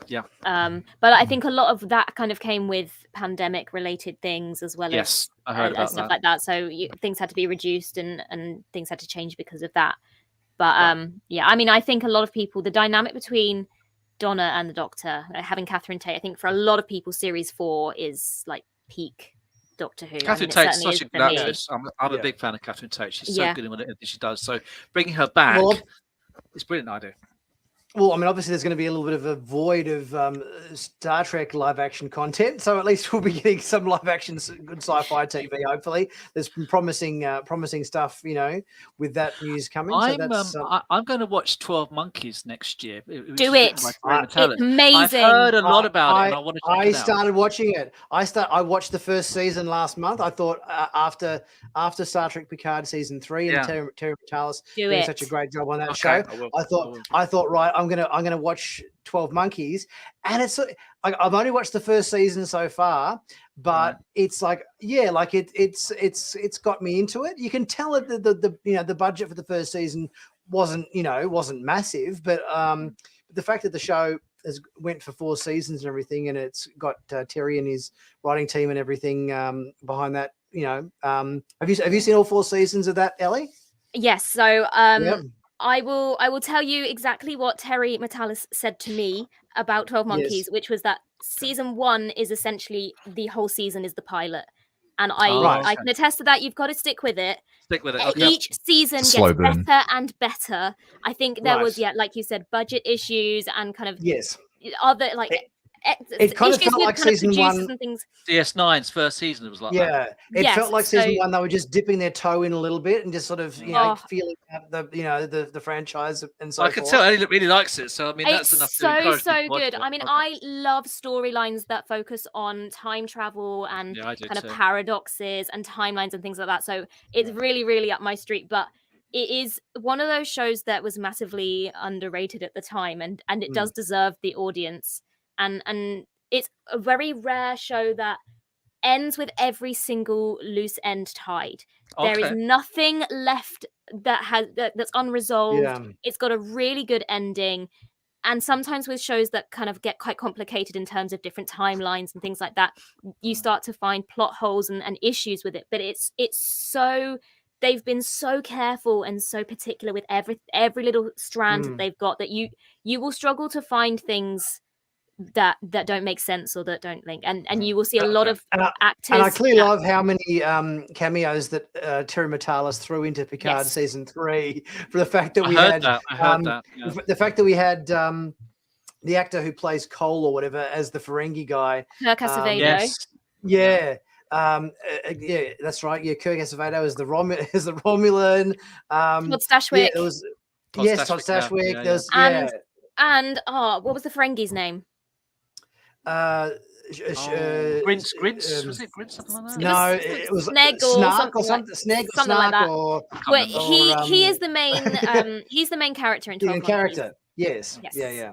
Yeah. But I think a lot of that kind of came with pandemic related things as well as I heard about stuff that. like that. So things had to be reduced and things had to change because of that. But I mean, I think a lot of people, the dynamic between Donna and the Doctor, having Catherine Tate, I think for a lot of people, series 4 is like peak Doctor Who. Catherine Tate's such a good actress. I'm a big fan of Catherine Tate. She's so good in what she does. So bringing her back is a brilliant idea. Well, I mean, obviously there's going to be a little bit of a void of Star Trek live action content, so at least we'll be getting some live action good sci-fi TV. Hopefully, there's some promising stuff, with that news coming. I'm going to watch 12 Monkeys next year. Do it! It's amazing. I've heard a lot about it, and I want to check it out. I started watching it. I watched the first season last month. I thought after Star Trek Picard season 3 and Terry Matalas doing such a great job on that show, I thought right. I'm gonna watch 12 Monkeys, and it's I've only watched the first season so far, but it's like it's got me into it. You can tell that the budget for the first season wasn't massive, but the fact that the show went for 4 seasons and everything, and it's got Terry and his writing team and everything behind that. Have you seen all 4 seasons of that, Ellie? Yes. So I will tell you exactly what Terry Matalas said to me about 12 Monkeys, which was that season 1 is essentially the whole season is the pilot. And I can attest to that. You've got to stick with it. Okay. Each season gets better and better. I think there was, like you said, budget issues and kind of other it kind of felt like season 1. DS9's first season, it was like that. It felt like season 1 they were just dipping their toe in a little bit and just sort of feeling out the franchise and so forth. I can tell Ellie really likes it, so I mean that's enough to encourage so me to watch good. it. I mean, I love storylines that focus on time travel and kind of paradoxes and timelines and things like that. So it's really, really up my street. But it is one of those shows that was massively underrated at the time, and it does deserve the audience. And it's a very rare show that ends with every single loose end tied. There is nothing left that's unresolved. It's got a really good ending. And sometimes with shows that kind of get quite complicated in terms of different timelines and things like that, you start to find plot holes and issues with it. But it's so, they've been so careful and so particular with every little strand that they've got that you will struggle to find things that don't make sense or that don't link, and you will see a lot of actors. And I clearly love how many cameos that Terry Matalas threw into Picard season 3 for the fact that we had the fact that we had the actor who plays Cole or whatever as the Ferengi guy. Kirk Acevedo. Yeah, that's right. Yeah, Kirk Acevedo is the Romulan. Todd Stashwick. Yeah, it was Todd Stashwick. Yeah. There's and what was the Ferengi's name? Grinch, was it Grinch, something like that? No, it was Sneg or something. Sneg or something like that. Well, he is the main he's the main character in 12 Monkeys. Character. Yes. Yeah.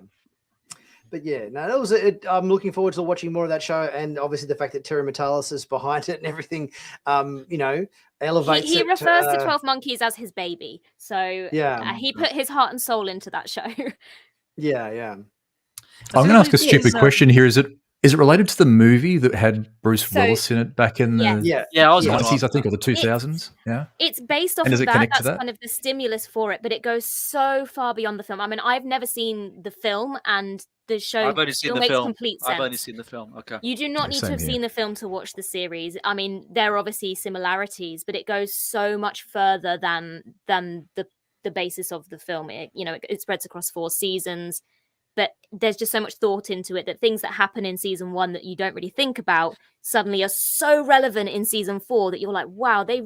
But yeah, no, that was it. I'm looking forward to watching more of that show, and obviously the fact that Terry Matalas is behind it and everything, elevates he it. refers to 12 Monkeys as his baby, so he put his heart and soul into that show. Yeah. I'm going to ask a stupid question here. Is it related to the movie that had Bruce Willis in it back in the I was 90s, I think, or the 2000s? It's based off of that. That's kind of the stimulus for it, but it goes so far beyond the film. I mean, I've never seen the film, and the show still makes complete sense. I've only seen the film. Okay. You do not need to have seen the film to watch the series. I mean, there are obviously similarities, but it goes so much further than the basis of the film. It spreads across 4 seasons. But there's just so much thought into it that things that happen in season 1 that you don't really think about suddenly are so relevant in season 4 that you're like, wow, they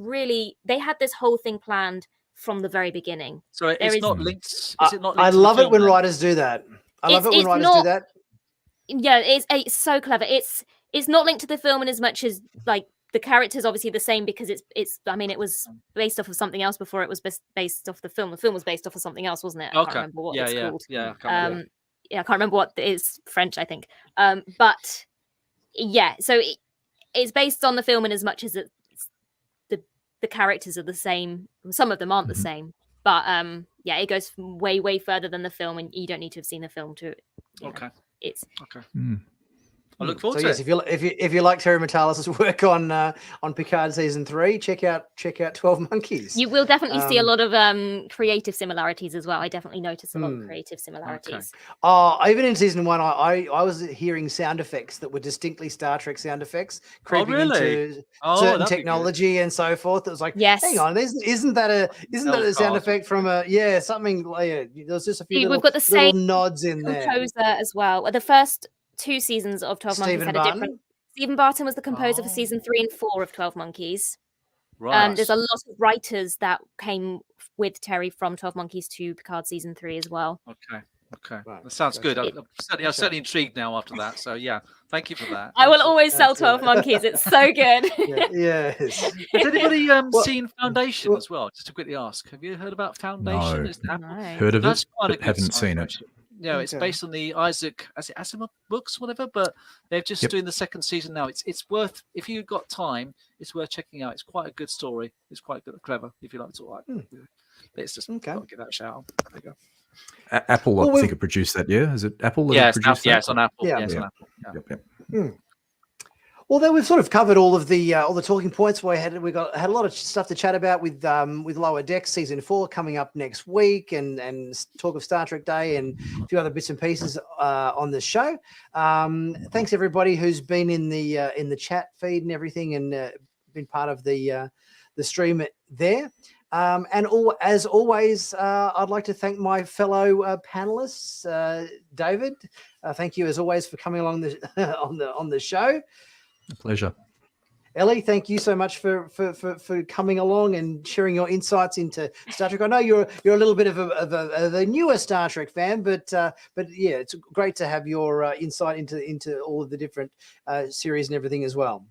had this whole thing planned from the very beginning. So it's not linked. Is it not linked I love it when writers do that. I love it when writers do that. Yeah, it's so clever. It's not linked to the film in as much as like the character's obviously the same because it's. I mean, it was based off of something else before it was based off the film. The film was based off of something else, wasn't it? I can't remember what it's called. Yeah, I can't remember. I can't remember what it is. French, I think. But yeah, so it's based on the film in as much as the characters are the same. Some of them aren't the same, but it goes way further than the film, and you don't need to have seen the film to. It's okay. I look forward to it. If you like Terry Matalas' work on Picard season 3, check out 12 Monkeys. You will definitely see a lot of creative similarities as well. I definitely noticed a lot of creative similarities. Okay. Even in season 1, I was hearing sound effects that were distinctly Star Trek sound effects creeping into certain technology and so forth. It was like, hang on, isn't that a sound effect from something? There's just a few we've got the same nods in there. Composer as well. The first 2 seasons of 12 Monkeys had a different. Stephen Barton was the composer for season 3 and 4 of 12 Monkeys. Right. There's a lot of writers that came with Terry from 12 Monkeys to Picard season 3 as well. Okay. Right. That sounds good. I'm certainly intrigued now after that. So thank you for that. I will always sell 12 Monkeys. It's so good. Yes. Has anybody seen Foundation as well? Just to quickly ask, have you heard about Foundation? No. Heard of it, but haven't seen it. It's based on the Asimov books, whatever. But they're just doing the second season now. It's worth, if you've got time, it's worth checking out. It's quite a good story. It's quite good, clever if you like to like. It's just gotta give that a shout. There you go. Apple, I think, produced that. Yeah, is it Apple? It's on Apple. It's on Apple. Yep. Well, then we've sort of covered all the talking points. We had a lot of stuff to chat about with Lower Decks season 4 coming up next week, and talk of Star Trek Day and a few other bits and pieces on the show. Thanks everybody who's been in the chat feed and everything, and been part of the stream there. As always, I'd like to thank my fellow panelists, David. Thank you as always for coming along on the show. A pleasure. Ellie, thank you so much for coming along and sharing your insights into Star Trek. I know you're a little bit of a newer Star Trek fan, but yeah, it's great to have your insight into all of the different series and everything as well.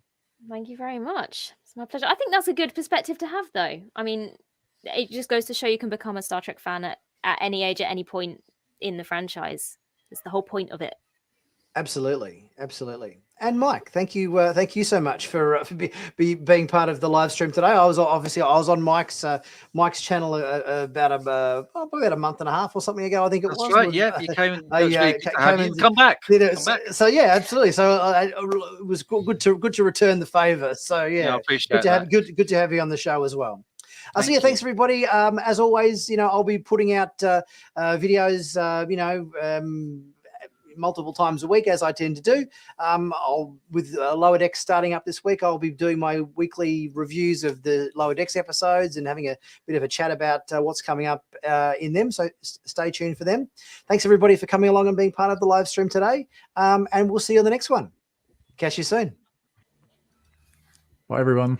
Thank you very much. It's my pleasure. I think that's a good perspective to have, though. I mean, it just goes to show you can become a Star Trek fan at any age, at any point in the franchise. It's the whole point of it. Absolutely. And Mike, thank you so much for being part of the live stream today. I was on Mike's channel about a month and a half or something ago. I think it was. That's right. Yeah, you came and come back. So yeah, absolutely. So it was good to return the favor. So yeah, I appreciate that. Good to have you on the show as well. Thanks everybody. As always, I'll be putting out videos. multiple times a week, as I tend to do. With Lower Decks starting up this week, I'll be doing my weekly reviews of the Lower Decks episodes and having a bit of a chat about what's coming up in them. So stay tuned for them. Thanks everybody for coming along and being part of the live stream today. And we'll see you on the next one. Catch you soon. Bye, everyone.